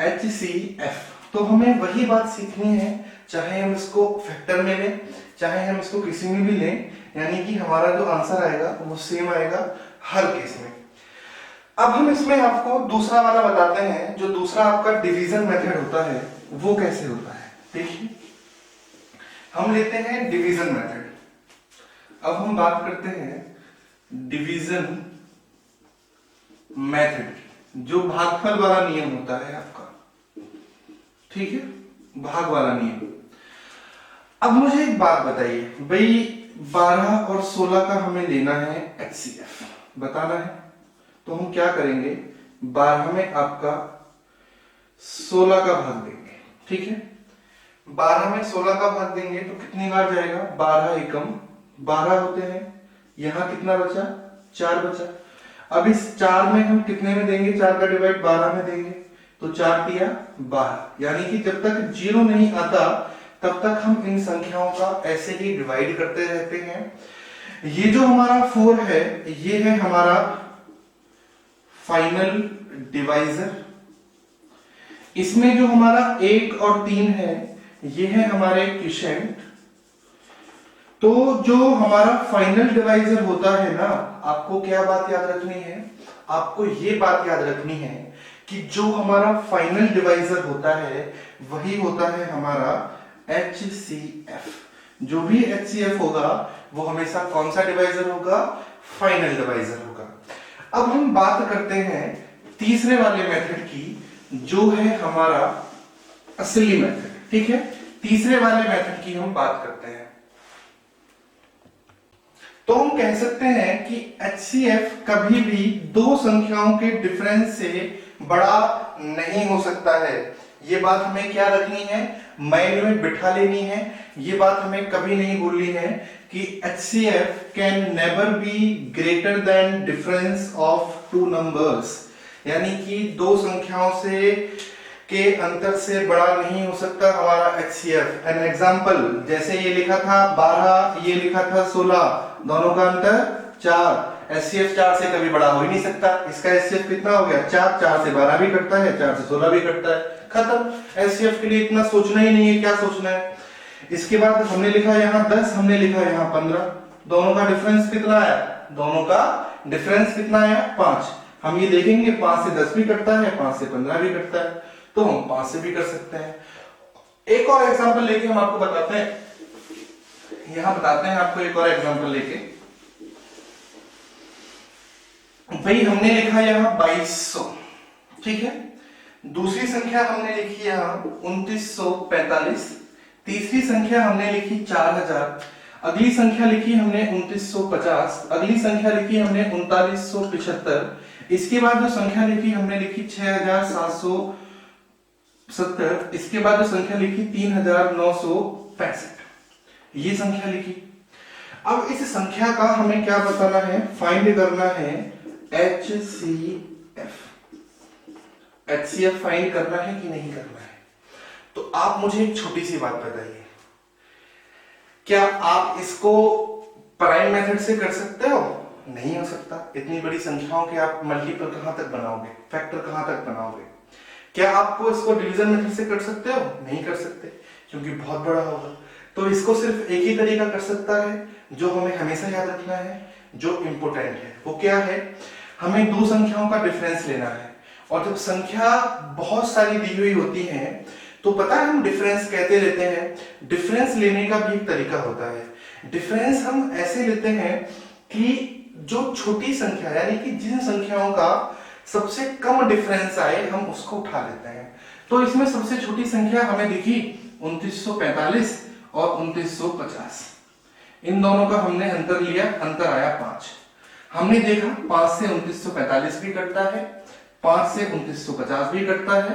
[SPEAKER 1] एचसीएफ। तो हमें वही बात सीखनी है, चाहे हम इसको फैक्टर में लें, चाहे हम इसको किसी में भी लें, यानी कि हमारा जो आंसर आएगा वो सेम आएगा हर केस में। अब हम इसमें आपको दूसरा वाला बताते हैं, जो दूसरा आपका डिवीजन मेथड होता है वो कैसे होता है। देखिए हम लेते हैं डिवीजन मेथड। अब हम बात करते हैं डिवीजन मेथड, जो भागफल वाला नियम होता है आपका, ठीक है, भाग वाला नियम। अब मुझे एक बात बताइए भाई, 12 और 16 का हमें लेना है HCF, बताना है। तो हम क्या करेंगे, 12 में आपका 16 का भाग देंगे, ठीक है। 12 में 16 का भाग देंगे तो कितनी बार जाएगा, 12 एकम 12 होते हैं। यहां कितना बचा, 4 बचा। अब इस 4 में हम कितने में देंगे, 4 का डिवाइड 12 में देंगे, तो 4 दिया 12। यानी कि जब तक 0 नहीं आता तब तक हम इन संख्याओं का ऐसे ही डिवाइड करते रहते हैं। ये जो हमारा 4 है, ये है हमारा फाइनल डिवाइजर। इसमें जो हमारा 1 और 3 है, ये है हमारे क्वोशिएंट। तो जो हमारा फाइनल डिवाइजर होता है ना, आपको क्या बात याद रखनी है, आपको ये बात याद रखनी है कि जो हमारा फाइनल डिवाइजर होता है वही होता है हमारा HCF। जो भी HCF होगा वो हमेशा कौन सा डिवाइजर होगा, फाइनल डिवाइजर होगा। अब हम बात करते हैं तीसरे वाले मेथड की, जो है हमारा असली मेथड, ठीक है। तीसरे वाले मेथड की हम बात करते हैं। तो हम कह सकते हैं कि HCF कभी भी दो संख्याओं के डिफरेंस से बड़ा नहीं हो सकता है। ये बात हमें क्या रखनी है, माइंड में बिठा लेनी है। ये बात हमें कभी नहीं भूलनी है कि HCF can never be greater than difference of two numbers. यानी कि दो संख्याओं से के अंतर से बड़ा नहीं हो सकता हमारा HCF। एन एग्जाम्पल, जैसे ये लिखा था 12, ये लिखा था 16, दोनों का अंतर 4। HCF 4 से कभी बड़ा हो ही नहीं सकता। इसका HCF कितना हो गया, 4। 4 से 12 भी कटता है, 4 से 16 भी कटता है, खत्म। HCF के लिए इतना सोचना ही नहीं है, क्या सोचना है। इसके बाद हमने लिखा यहाँ 10, हमने लिखा यहाँ 15, दोनों का डिफरेंस कितना आया, दोनों का डिफरेंस कितना आया, 5। हम ये देखेंगे 5 से 10 भी कटता है, 5 से 15 भी कटता है, तो हम 5 से भी कर सकते हैं। एक और एग्जांपल लेके हम आपको बताते हैं, यहां बताते हैं आपको एक और एग्जांपल लेके। भाई हमने लिखा यहां 2200, ठीक है। दूसरी संख्या हमने लिखी यहां 2945, तीसरी संख्या हमने लिखी 4000, अगली संख्या लिखी हमने 2950, अगली संख्या लिखी हमने 3975, इसके बाद जो संख्या लिखी हमने लिखी 6770, इसके बाद जो संख्या लिखी 3965, ये संख्या लिखी। अब इस संख्या का हमें क्या बताना है, फाइंड करना है HCF फाइंड करना है कि नहीं करना है। तो आप मुझे एक छोटी सी बात बताइए, क्या आप इसको प्राइम मेथड से कर सकते हो? नहीं हो सकता। इतनी बड़ी संख्याओं के आप मल्टीपल कहां तक बनाओगे, फैक्टर कहां तक बनाओगे। क्या आपको इसको डिवीजन मेथड से कर सकते हो? नहीं कर सकते, क्योंकि बहुत बड़ा होगा। तो इसको सिर्फ एक ही तरीका कर सकता है, जो हमें हमेशा याद रखना है, जो इंपॉर्टेंट है। वो क्या है, हमें दो संख्याओं का डिफरेंस लेना है। और जब संख्या बहुत सारी दी हुई होती है तो पता है हम डिफरेंस कहते रहते हैं। डिफरेंस लेने का भी एक तरीका होता है। डिफरेंस हम ऐसे लेते हैं कि जो छोटी संख्या, यानी कि जिन संख्याओं का सबसे कम डिफरेंस आए, हम उसको उठा लेते हैं। तो इसमें सबसे छोटी संख्या हमें दिखी 2945 और 2950। इन दोनों का हमने अंतर लिया, अंतर आया 5। हमने देखा 5 से 2945 भी कटता है, 5 से 2950 भी कटता है,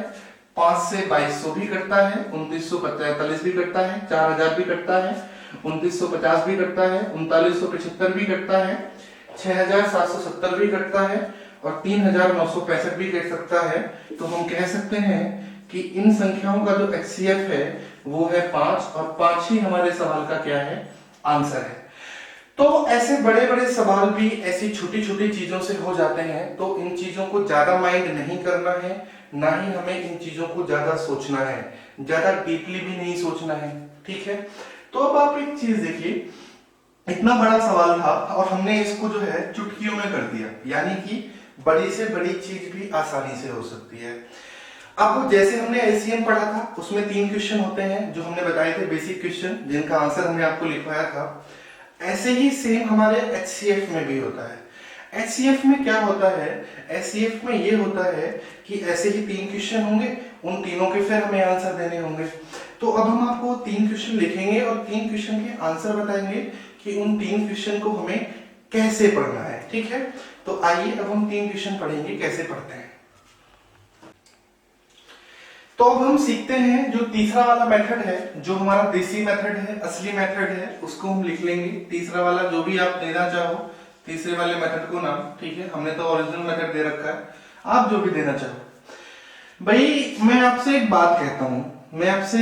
[SPEAKER 1] 5 से 2200 भी कटता है, 2945 भी कटता है, 4000 भी कटता है, 2950 भी कटता है, 3975 भी कटता है, 6770 भी कटता है और 3965 भी कट सकता है। तो हम कह सकते हैं कि इन संख्याओं का जो HCF है वो है 5, और 5 ही हमारे सवाल का क्या है, आंसर है। तो ऐसे बड़े बड़े सवाल भी ऐसी छोटी छोटी चीजों से हो जाते हैं। तो इन चीजों को ज्यादा माइंड नहीं करना है, ना ही हमें इन चीजों को ज्यादा सोचना है, ज्यादा डीपली भी नहीं सोचना है, ठीक है। तो अब आप एक चीज देखिए, इतना बड़ा सवाल था और हमने इसको जो है चुटकियों में कर दिया, यानी कि बड़ी से बड़ी चीज भी आसानी से हो सकती है। अब जैसे हमने LCM पढ़ा था, उसमें 3 क्वेश्चन होते हैं जो हमने बताए थे, बेसिक क्वेश्चन, जिनका आंसर हमने आपको लिखवाया था। ऐसे ही सेम हमारे HCF में भी होता है। HCF में क्या होता है, HCF में ये होता है कि ऐसे ही 3 क्वेश्चन होंगे, उन तीनों के फिर हमें आंसर देने होंगे। तो अब हम आपको 3 क्वेश्चन लिखेंगे और 3 क्वेश्चन के आंसर बताएंगे कि उन 3 क्वेश्चन को हमें कैसे पढ़ना है, ठीक है। तो आइए अब हम 3 क्वेश्चन पढ़ेंगे कैसे पढ़ते हैं। तो अब हम सीखते हैं जो तीसरा वाला मेथड है, जो हमारा देसी मेथड है, असली मेथड है, उसको हम लिख लेंगे। तीसरा वाला जो भी आप देना चाहो, तीसरे वाले मेथड को नाम, ठीक है। हमने तो ओरिजिनल मेथड दे रखा है, आप जो भी देना चाहो। भाई मैं आपसे एक बात कहता हूं, मैं आपसे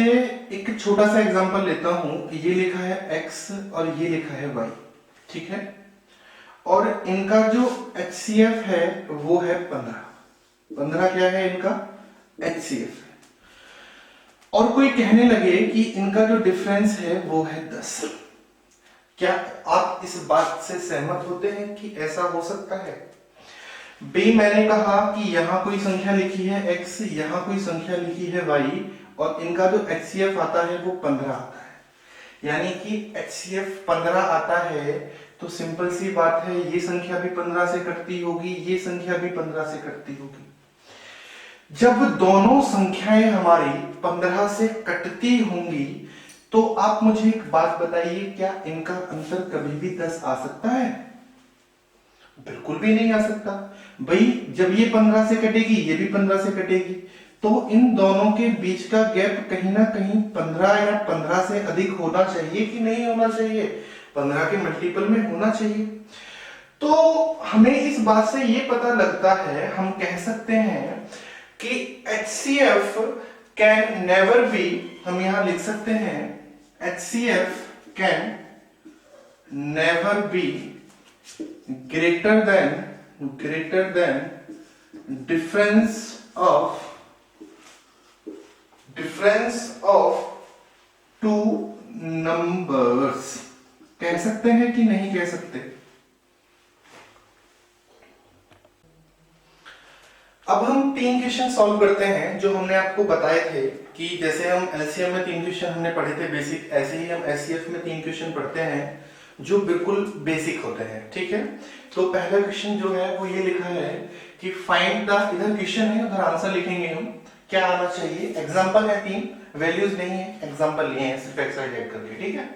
[SPEAKER 1] एक छोटा सा एग्जांपल लेता हूं। ये लिखा है x और ये लिखा है y, ठीक है। और इनका जो HCF है वो है 15 क्या है इनका HCF। और कोई कहने लगे कि इनका जो डिफरेंस है वो है 10। क्या आप इस बात से सहमत होते हैं कि ऐसा हो सकता है? बी, मैंने कहा कि यहां कोई संख्या लिखी है x, यहां कोई संख्या लिखी है y, और इनका जो HCF आता है वो 15 आता है। यानी कि HCF 15 आता है, तो सिंपल सी बात है, ये संख्या भी 15 से कटती होगी, ये संख्या भी 15 से कटती होगी। जब दोनों संख्याएं हमारी 15 से कटती होंगी, तो आप मुझे एक बात बताइए, क्या इनका अंतर कभी भी 10 आ सकता है? बिल्कुल भी नहीं आ सकता। भाई जब ये 15 से कटेगी, ये भी 15 से कटेगी, तो इन दोनों के बीच का गैप कहीं ना कहीं 15 या 15 से अधिक होना चाहिए कि नहीं होना चाहिए? 15 के मल्टीपल में होना चाहिए। तो हमें इस बात से ये पता लगता है, हम कह सकते हैं कि HCF कैन नेवर बी, हम यहां लिख सकते हैं HCF can never be greater than difference of two numbers. कह सकते हैं कि नहीं कह सकते? अब हम 3 क्वेश्चन सॉल्व करते हैं जो हमने आपको बताए थे कि जैसे हम LCM में 3 क्वेश्चन हमने पढ़े थे बेसिक, ऐसे ही हम HCF में 3 क्वेश्चन पढ़ते हैं जो बिल्कुल बेसिक होते हैं, ठीक है। तो पहला क्वेश्चन जो है वो ये लिखा है कि फाइंड द, इधर क्वेश्चन है उधर आंसर लिखेंगे हम, क्या आना चाहिए। एग्जाम्पल है 3, वैल्यूज नहीं है, एग्जाम्पल लिए हैं सिर्फ एक्स वाई जेड करके, ठीक है।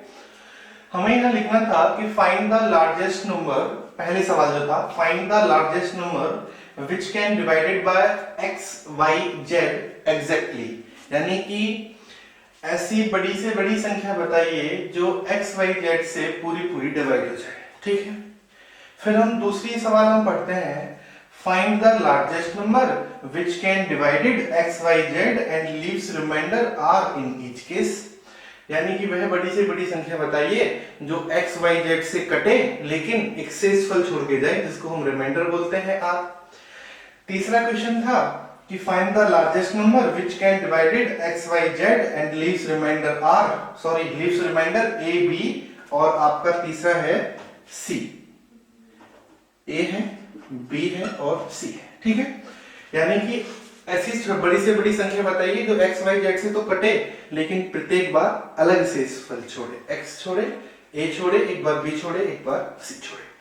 [SPEAKER 1] हमें यहां लिखना था कि फाइंड द लार्जेस्ट नंबर, पहले सवाल जो था find the largest number which can divided by x y z exactly, यानी कि ऐसी बड़ी से बड़ी संख्या बताइए जो x y z से पूरी पूरी डिवाइड हो जाए, ठीक है। फिर हम दूसरी सवाल हम पढ़ते हैं, find the largest number which can divided x y z and leaves remainder r in each case, यानी कि वह बड़ी से बड़ी संख्या बताइए जो x y z से कटे लेकिन एक्सेस फल छोड़ के जाए, जिसको हम रिमाइंडर बोलते हैं r। तीसरा क्वेश्चन था कि find the largest number which can divided x y z and leaves remainder r, sorry leaves remainder a b, और आपका तीसरा है c, a है b है और c है, ठीक है। यानी कि ऐसी बड़ी से बड़ी संख्या बताइए जो x y z से तो कटे लेकिन प्रत्येक बार अलग से फल छोड़े, x छोड़े, a छोड़े, एक बार b छोड़े, एक बार c छोड़े।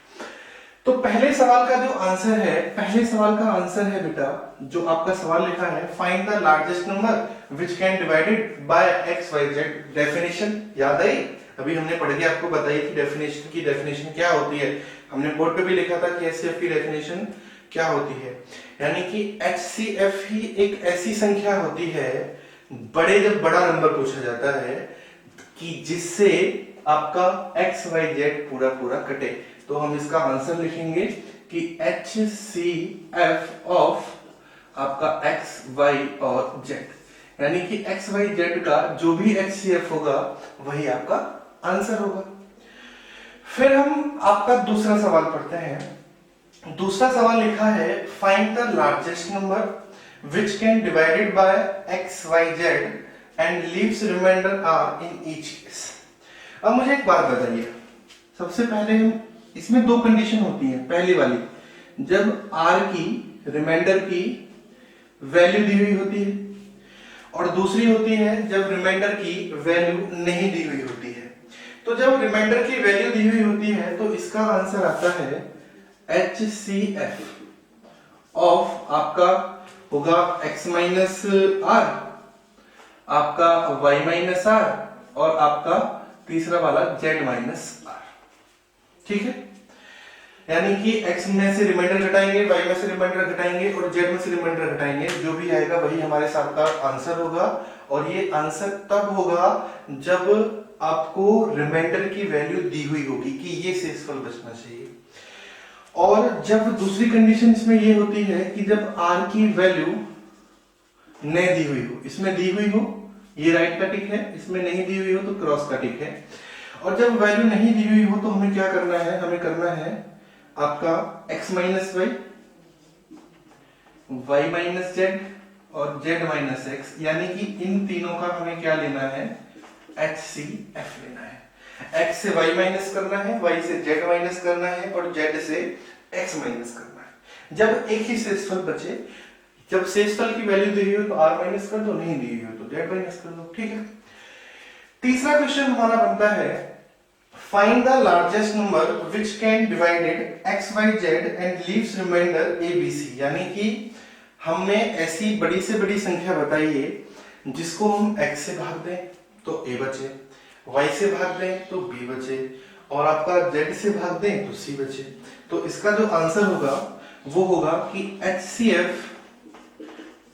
[SPEAKER 1] तो पहले सवाल का जो आंसर है, पहले सवाल का आंसर है बेटा, जो आपका सवाल लिखा है find the largest number which can divided by x y z। Definition याद आई? अभी हमने पढ़ के आपको बताई थी डेफिनेशन क्या होती है। हमने बोर्ड पे भी लिखा था कि HCF की डेफिनेशन क्या होती है, यानी कि HCF ही एक ऐसी संख्या होती है, जब बड़ा नंबर पूछा जाता है कि जिससे आपका x y z पूरा पूरा कटे, तो हम इसका आंसर लिखेंगे कि HCF ऑफ आपका x y और z, यानी कि x y z का जो भी HCF होगा वही आपका आंसर होगा। फिर हम आपका दूसरा सवाल पढ़ते हैं। दूसरा सवाल लिखा है find the largest number which can divided by x y z and leaves remainder r in each case. अब मुझे एक बात बताइए, सबसे पहले हम इसमें 2 कंडीशन होती है। पहली वाली, जब r की रिमाइंडर की वैल्यू दी हुई होती है, और दूसरी होती है जब रिमाइंडर की वैल्यू नहीं दी हुई होती है। तो जब रिमाइंडर की वैल्यू दी हुई होती है तो इसका आंसर आता है HCF ऑफ आपका होगा x माइनस आर, आपका y माइनस आर और आपका तीसरा वाला z माइनस आर। ठीक है, यानी कि x में से रिमाइंडर घटाएंगे, y में से रिमाइंडर घटाएंगे और z में से रिमाइंडर घटाएंगे, जो भी आएगा वही हमारे साथ का आंसर होगा। और ये आंसर तब होगा जब आपको रिमाइंडर की वैल्यू दी हुई होगी कि ये शेषफल बचना चाहिए। और जब दूसरी कंडीशन इसमें ये होती है कि जब r की वैल्यू न दी हुई हो, इसमें दी हुई हो ये राइट का टिक है, इसमें नहीं दी हुई हो तो क्रॉस का टिक है। और जब वैल्यू नहीं दी हुई हो तो हमें क्या करना है, हमें करना है आपका x minus y, y minus z और z माइनस एक्स, यानी कि इन तीनों का हमें क्या लेना है, HCF लेना है। x से y माइनस करना है, y से z माइनस करना है और z से x माइनस करना है। जब एक ही शेषफल बचे, जब शेषफल की वैल्यू दी हुई हो तो r माइनस कर दो, नहीं दी हुई हो तो z माइनस कर दो। ठीक है, तीसरा क्वेश्चन हमारा बनता है find the largest number which can divided x y z and leaves remainder a b c, यानी कि हमने ऐसी बड़ी से बड़ी संख्या बताई है जिसको हम x से भाग दें तो a बचे, y से भाग दें तो b बचे और आपका z से भाग दें तो c बचे। तो इसका जो आंसर होगा वो होगा कि HCF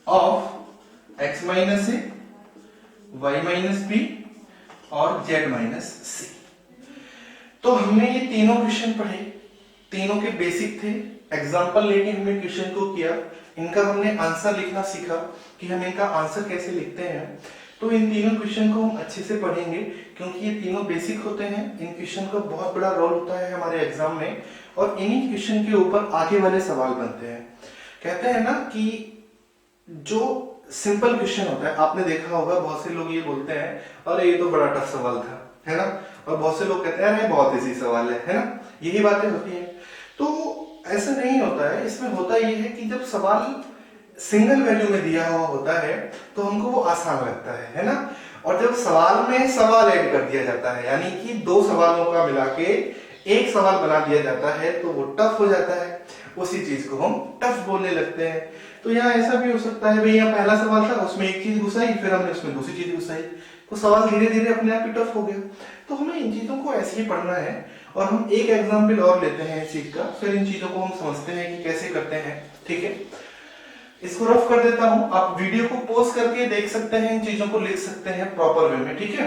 [SPEAKER 1] of x minus a, y minus b और z माइनस c। तो हमने ये तीनों क्वेश्चन पढ़े, तीनों के बेसिक थे, एग्जांपल लेके हमने क्वेश्चन को किया, इनका हमने आंसर लिखना सीखा कि हम इनका आंसर कैसे लिखते हैं। तो इन तीनों क्वेश्चन को हम अच्छे से पढ़ेंगे क्योंकि ये तीनों बेसिक होते हैं। इन क्वेश्चन का बहुत बड़ा रोल होता है हमारे एग्जाम में और इन्हीं क्वेश्चन के ऊपर आगे वाले सवाल बनते हैं। कहते हैं ना कि जो सिंपल क्वेश्चन होता है, आपने देखा होगा बहुत से लोग ये बोलते हैं अरे ये तो बड़ा टफ सवाल था, है ना, और बहुत से लोग कहते हैं अरे बहुत इजी सवाल है ना, यही बातें होती हैं। तो ऐसा नहीं होता है, इसमें होता ये है कि जब सवाल सिंगल वैल्यू में दिया हुआ होता है तो हमको वो आसान लगता है ना, और जब सवाल में सवाल ऐड कर दिया जाता है यानी कि दो सवालों का मिला के एक सवाल बना दिया जाता है तो वो टफ हो जाता है, उसी चीज को हम टफ बोलने लगते हैं। तो यहाँ ऐसा भी हो सकता है भाई, यहाँ पहला सवाल था उसमें एक चीज घुसाई, फिर हमने उसमें दूसरी चीज घुसाई, तो सवाल धीरे धीरे अपने आप ही टफ हो गया। तो हमें इन चीजों को ऐसे ही पढ़ना है और हम एक एग्जाम्पल और लेते हैं इस चीज का, फिर इन चीजों को हम समझते हैं कि कैसे करते हैं। ठीक है, इसको रफ कर देता हूं, आप वीडियो को पॉज करके देख सकते हैं, इन चीजों को लिख सकते हैं प्रॉपर वे में। ठीक है,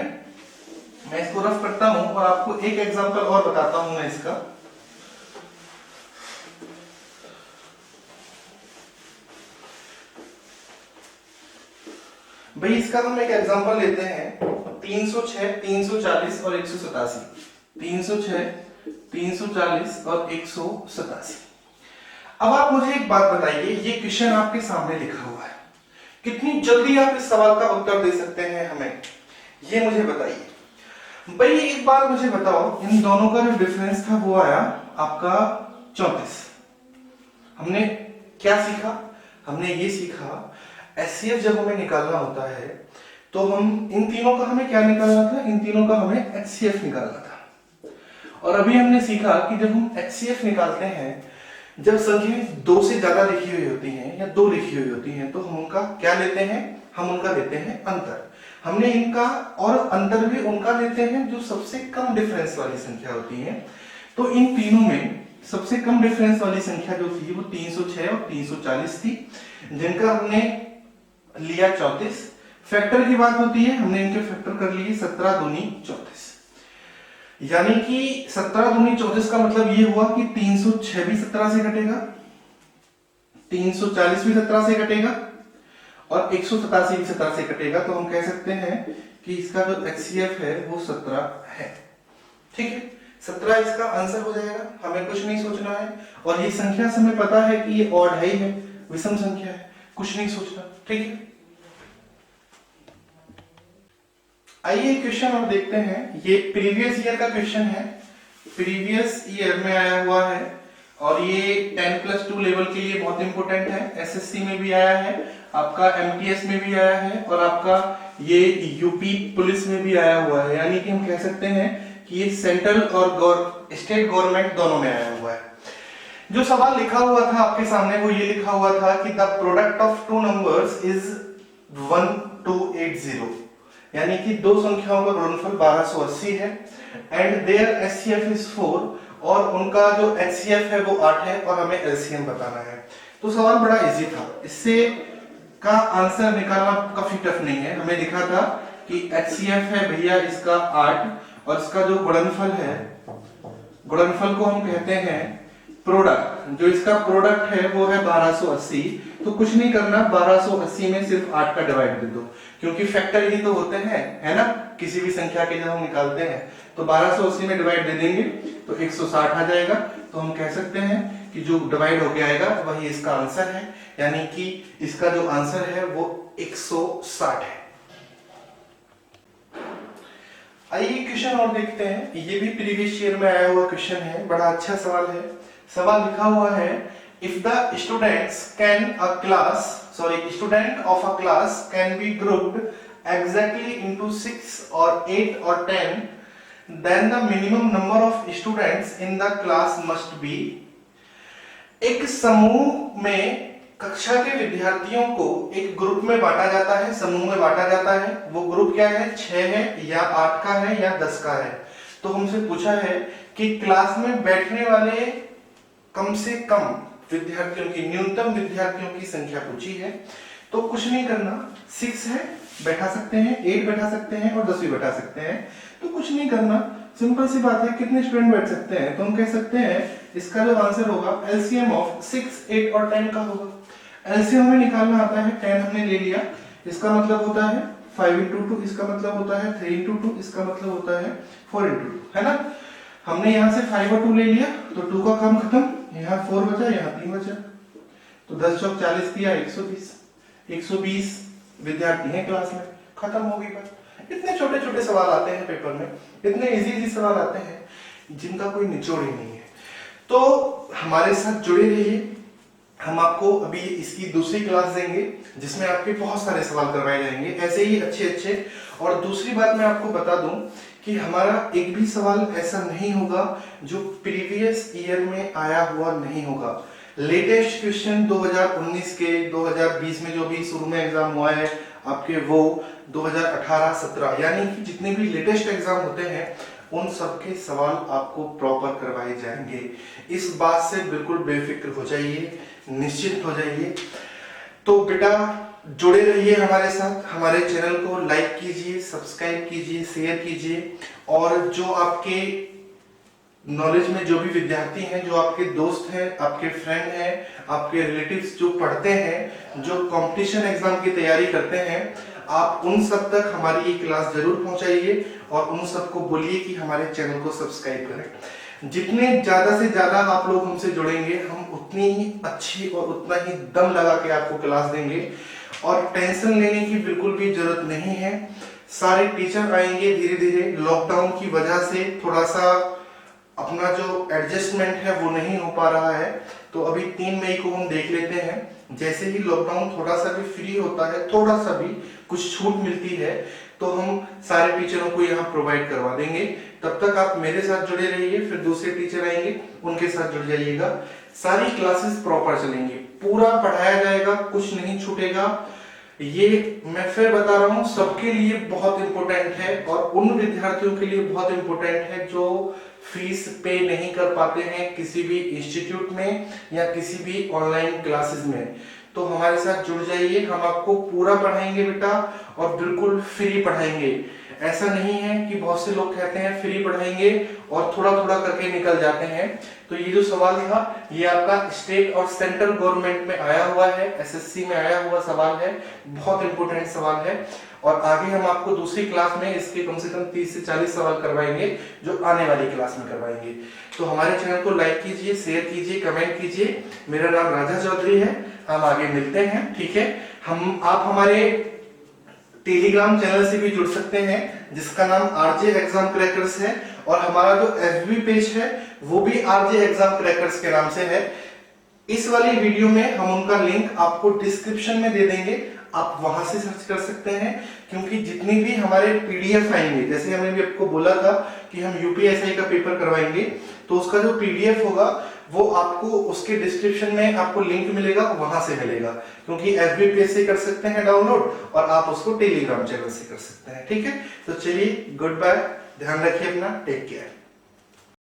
[SPEAKER 1] मैं इसको रफ करता हूं और आपको एक एग्जाम्पल और बताता हूं मैं इसका। भाई इसका हम एक एग्जांपल लेते हैं 306, 340 और 187। 306, 340 और 187। अब आप मुझे एक बात बताइए, ये क्वेश्चन आपके सामने लिखा हुआ है, कितनी जल्दी आप इस सवाल का उत्तर दे सकते हैं हमें, ये मुझे बताइए। भाई एक बात मुझे बताओ, इन दोनों का जो डिफरेंस था वो आया आपका 34। हमने क्या सीखा, हमने ये सीखा HCF जब हमें निकालना होता है तो हम इन तीनों का हमें क्या निकालना था, इन तीनों का हमें HCF निकालना था। और अभी हमने सीखा कि जब हम HCF निकालते हैं, जब संख्या 2 से ज्यादा लिखी हुई होती हैं या 2 लिखी हुई होती हैं तो हम उनका क्या लेते हैं, हम उनका लेते हैं अंतर। हमने इनका और अंतर भी उनका लेते हैं जो सबसे कम डिफरेंस वाली संख्या होती है। तो इन तीनों में सबसे कम डिफरेंस वाली संख्या जो थी वो 306 और 340 थी, जिनका हमने लिया 34। फैक्टर की बात होती है, हमने इनके फैक्टर कर लिए 17 दूनी 34, यानी कि 17 दूनी 34 का मतलब ये हुआ कि 306 भी 17 से घटेगा, 340 भी 17 से घटेगा और 187 भी 17 से घटेगा। तो हम कह सकते हैं कि इसका जो HCF है वो 17 है। ठीक है, 17 इसका आंसर हो जाएगा, हमें कुछ नहीं सोचना है। और ये संख्या से हमें पता है कि ये ऑड है ही है, विषम संख्या है, कुछ नहीं सोचना। ठीक है, आइए क्वेश्चन हम देखते हैं। ये प्रीवियस ईयर का क्वेश्चन है, प्रीवियस ईयर में आया हुआ है और ये 10+2 लेवल के लिए बहुत इंपॉर्टेंट है। SSC में भी आया है, आपका MTS में भी आया है और आपका ये यूपी पुलिस में भी आया हुआ है। यानी कि हम कह सकते हैं कि ये सेंट्रल और स्टेट गवर्नमेंट दोनों में आया हुआ है। जो सवाल लिखा हुआ था आपके सामने वो ये लिखा हुआ था कि the product of two numbers is 1280, यानी कि दो संख्याओं का गुणनफल 1280 है एंड देयर एचसीएफ इज 4, और उनका जो एचसीएफ है वो 8 है और हमें एलसीएम बताना है। तो सवाल बड़ा इजी था, इससे का आंसर निकालना काफी टफ नहीं है। हमें लिखा था कि एचसीएफ है भैया इसका 8 और इसका जो गुणनफल है, गुणनफल को हम कहते हैं प्रोडक्ट, जो इसका प्रोडक्ट है वो है 1280। तो कुछ नहीं करना, 1280 में सिर्फ 8 का डिवाइड दे दो, क्योंकि फैक्टर ही तो होते हैं, है ना, किसी भी संख्या के जब हम निकालते हैं। तो 1280 में डिवाइड दे देंगे तो 160 आ जाएगा। तो हम कह सकते हैं कि जो डिवाइड होके आएगा वही इसका आंसर है, यानी कि इसका जो आंसर है वो 160 है। आइए क्वेश्चन और देखते हैं। ये भी प्रीवियस ईयर में आया हुआ क्वेश्चन है, बड़ा अच्छा सवाल है। सवाल लिखा हुआ है if the student of a class can be grouped exactly into 6 और 8 और 10, then the minimum number of students in the class must be. एक समूह में कक्षा के विद्यार्थियों को एक ग्रुप में बांटा जाता है, समूह में बांटा जाता है। वो ग्रुप क्या है, 6 है या 8 का है या 10 का है। तो हमसे पूछा है कि क्लास में बैठने वाले कम से कम विद्यार्थियों की, न्यूनतम विद्यार्थियों की संख्या पूछी है। तो कुछ नहीं करना, 6 है बैठा सकते हैं, 8 बैठा सकते हैं और 10 भी बैठा सकते हैं। तो कुछ नहीं करना, सिंपल सी बात है, कितने स्टूडेंट बैठ सकते हैं। तो हम कह सकते हैं इसका जो आंसर होगा एलसीएम ऑफ 6, 8 और 10 का होगा। एलसीएम हमें निकालना आता है, 10 हमने ले लिया, इसका मतलब होता है 5 into 2, इसका मतलब होता है 3 into 2, इसका मतलब होता है 4 into 2, है ना। हमने यहाँ से 5 और 2 ले लिया तो 2 का काम खत्म, यहाँ 4 बचा, यहाँ 3 बचा। तो 10 चौक 40 दिया 120 विद्यार्थी हैं क्लास में, खत्म हो गई बात। इतने छोटे छोटे सवाल आते हैं पेपर में, इतने इजी सवाल आते हैं जिनका कोई निचोड़ ही नहीं है। तो हमारे साथ जुड़े रहिए, हम आपको अभी इसकी दूसरी क्लास देंगे जिसमें आपके बहुत सारे सवाल करवाए जाएंगे ऐसे ही अच्छे। और दूसरी बात मैं आपको बता दूं कि हमारा एक भी सवाल ऐसा नहीं होगा जो प्रीवियस ईयर में आया हुआ नहीं होगा। लेटेस्ट क्वेश्चन 2019 के, 2020 में जो भी शुरू में एग्जाम हुआ है आपके, वो 2018-17 यानी कि जितने भी लेटेस्ट एग्जाम होते हैं उन सबके सवाल आपको प्रॉपर करवाए जाएंगे। इस बात से बिल्कुल बेफिक्र हो जाइए, निश्चित हो जाइए। तो बेटा जुड़े रहिए हमारे साथ, हमारे चैनल को लाइक कीजिए, सब्सक्राइब कीजिए, शेयर कीजिए। और जो आपके नॉलेज में जो भी विद्यार्थी हैं, जो आपके दोस्त हैं, आपके फ्रेंड हैं, आपके रिलेटिव्स जो पढ़ते हैं, जो कंपटीशन एग्जाम की तैयारी करते हैं, आप उन सब तक हमारी ये क्लास जरूर पहुंचाइए और उन सबको बोलिए कि हमारे चैनल को सब्सक्राइब करें। जितने ज्यादा से ज्यादा आप लोग हमसे जुड़ेंगे, हम उतनी ही अच्छी और उतना ही दम लगा के आपको क्लास देंगे। और टेंशन लेने की बिल्कुल भी जरूरत नहीं है। सारे टीचर आएंगे धीरे धीरे। लॉकडाउन की वजह से थोड़ा सा अपना जो एडजस्टमेंट है वो नहीं हो पा रहा है, तो अभी 3 मई को हम देख लेते हैं। जैसे ही लॉकडाउन थोड़ा सा भी फ्री होता है, थोड़ा सा भी कुछ छूट मिलती है, तो हम सारे टीचरों को यहाँ प्रोवाइड करवा देंगे। तब तक आप मेरे साथ जुड़े रहिए, फिर दूसरे टीचर आएंगे उनके साथ जुड़ जाइएगा। सारी क्लासेस प्रॉपर चलेंगी, पूरा पढ़ाया जाएगा, कुछ नहीं छूटेगा। ये मैं फिर बता रहा हूँ, सबके लिए बहुत इंपॉर्टेंट है और उन विद्यार्थियों के लिए बहुत इंपॉर्टेंट है जो फीस पे नहीं कर पाते हैं किसी भी इंस्टीट्यूट में या किसी भी ऑनलाइन क्लासेस में। तो हमारे साथ जुड़ जाइए, हम आपको पूरा पढ़ाएंगे बेटा, और बिल्कुल फ्री पढ़ाएंगे। ऐसा नहीं है कि बहुत से लोग कहते हैं फ्री पढ़ाएंगे और थोड़ा थोड़ा करके निकल जाते हैं। तो ये जो सवाल था ये आपका स्टेट और सेंट्रल गवर्नमेंट में आया हुआ है, एसएससी में आया हुआ सवाल है, बहुत इंपॉर्टेंट सवाल है। और आगे हम आपको दूसरी क्लास में इसके कम से कम 30 से 40 सवाल करवाएंगे जो आने वाली क्लास में करवाएंगे। तो हमारे चैनल को लाइक कीजिए, शेयर कीजिए, कमेंट कीजिए। मेरा नाम राजा चौधरी है, हम आगे मिलते हैं, ठीक है। आप हमारे टेलीग्राम चैनल से भी जुड़ सकते हैं जिसका नाम आरजे एग्जाम क्रैकर्स है, और हमारा जो एफबी पेज है वो भी आरजे एग्जाम क्रैकर्स के नाम से है। इस वाली वीडियो में हम उनका लिंक आपको डिस्क्रिप्शन में दे देंगे, आप वहां से सर्च कर सकते हैं, क्योंकि जितनी भी हमारे पीडीएफ आएंगे, जैसे हमने भी आपको बोला था कि हम यूपीएसआई का पेपर करवाएंगे, तो उसका जो पीडीएफ होगा वो आपको उसके डिस्क्रिप्शन में आपको लिंक मिलेगा, वहां से मिलेगा, क्योंकि एफबी पेज से कर सकते हैं डाउनलोड और आप उसको टेलीग्राम चैनल से कर सकते हैं। ठीक है, तो चलिए गुड बाय, ध्यान रखिए अपना, टेक केयर।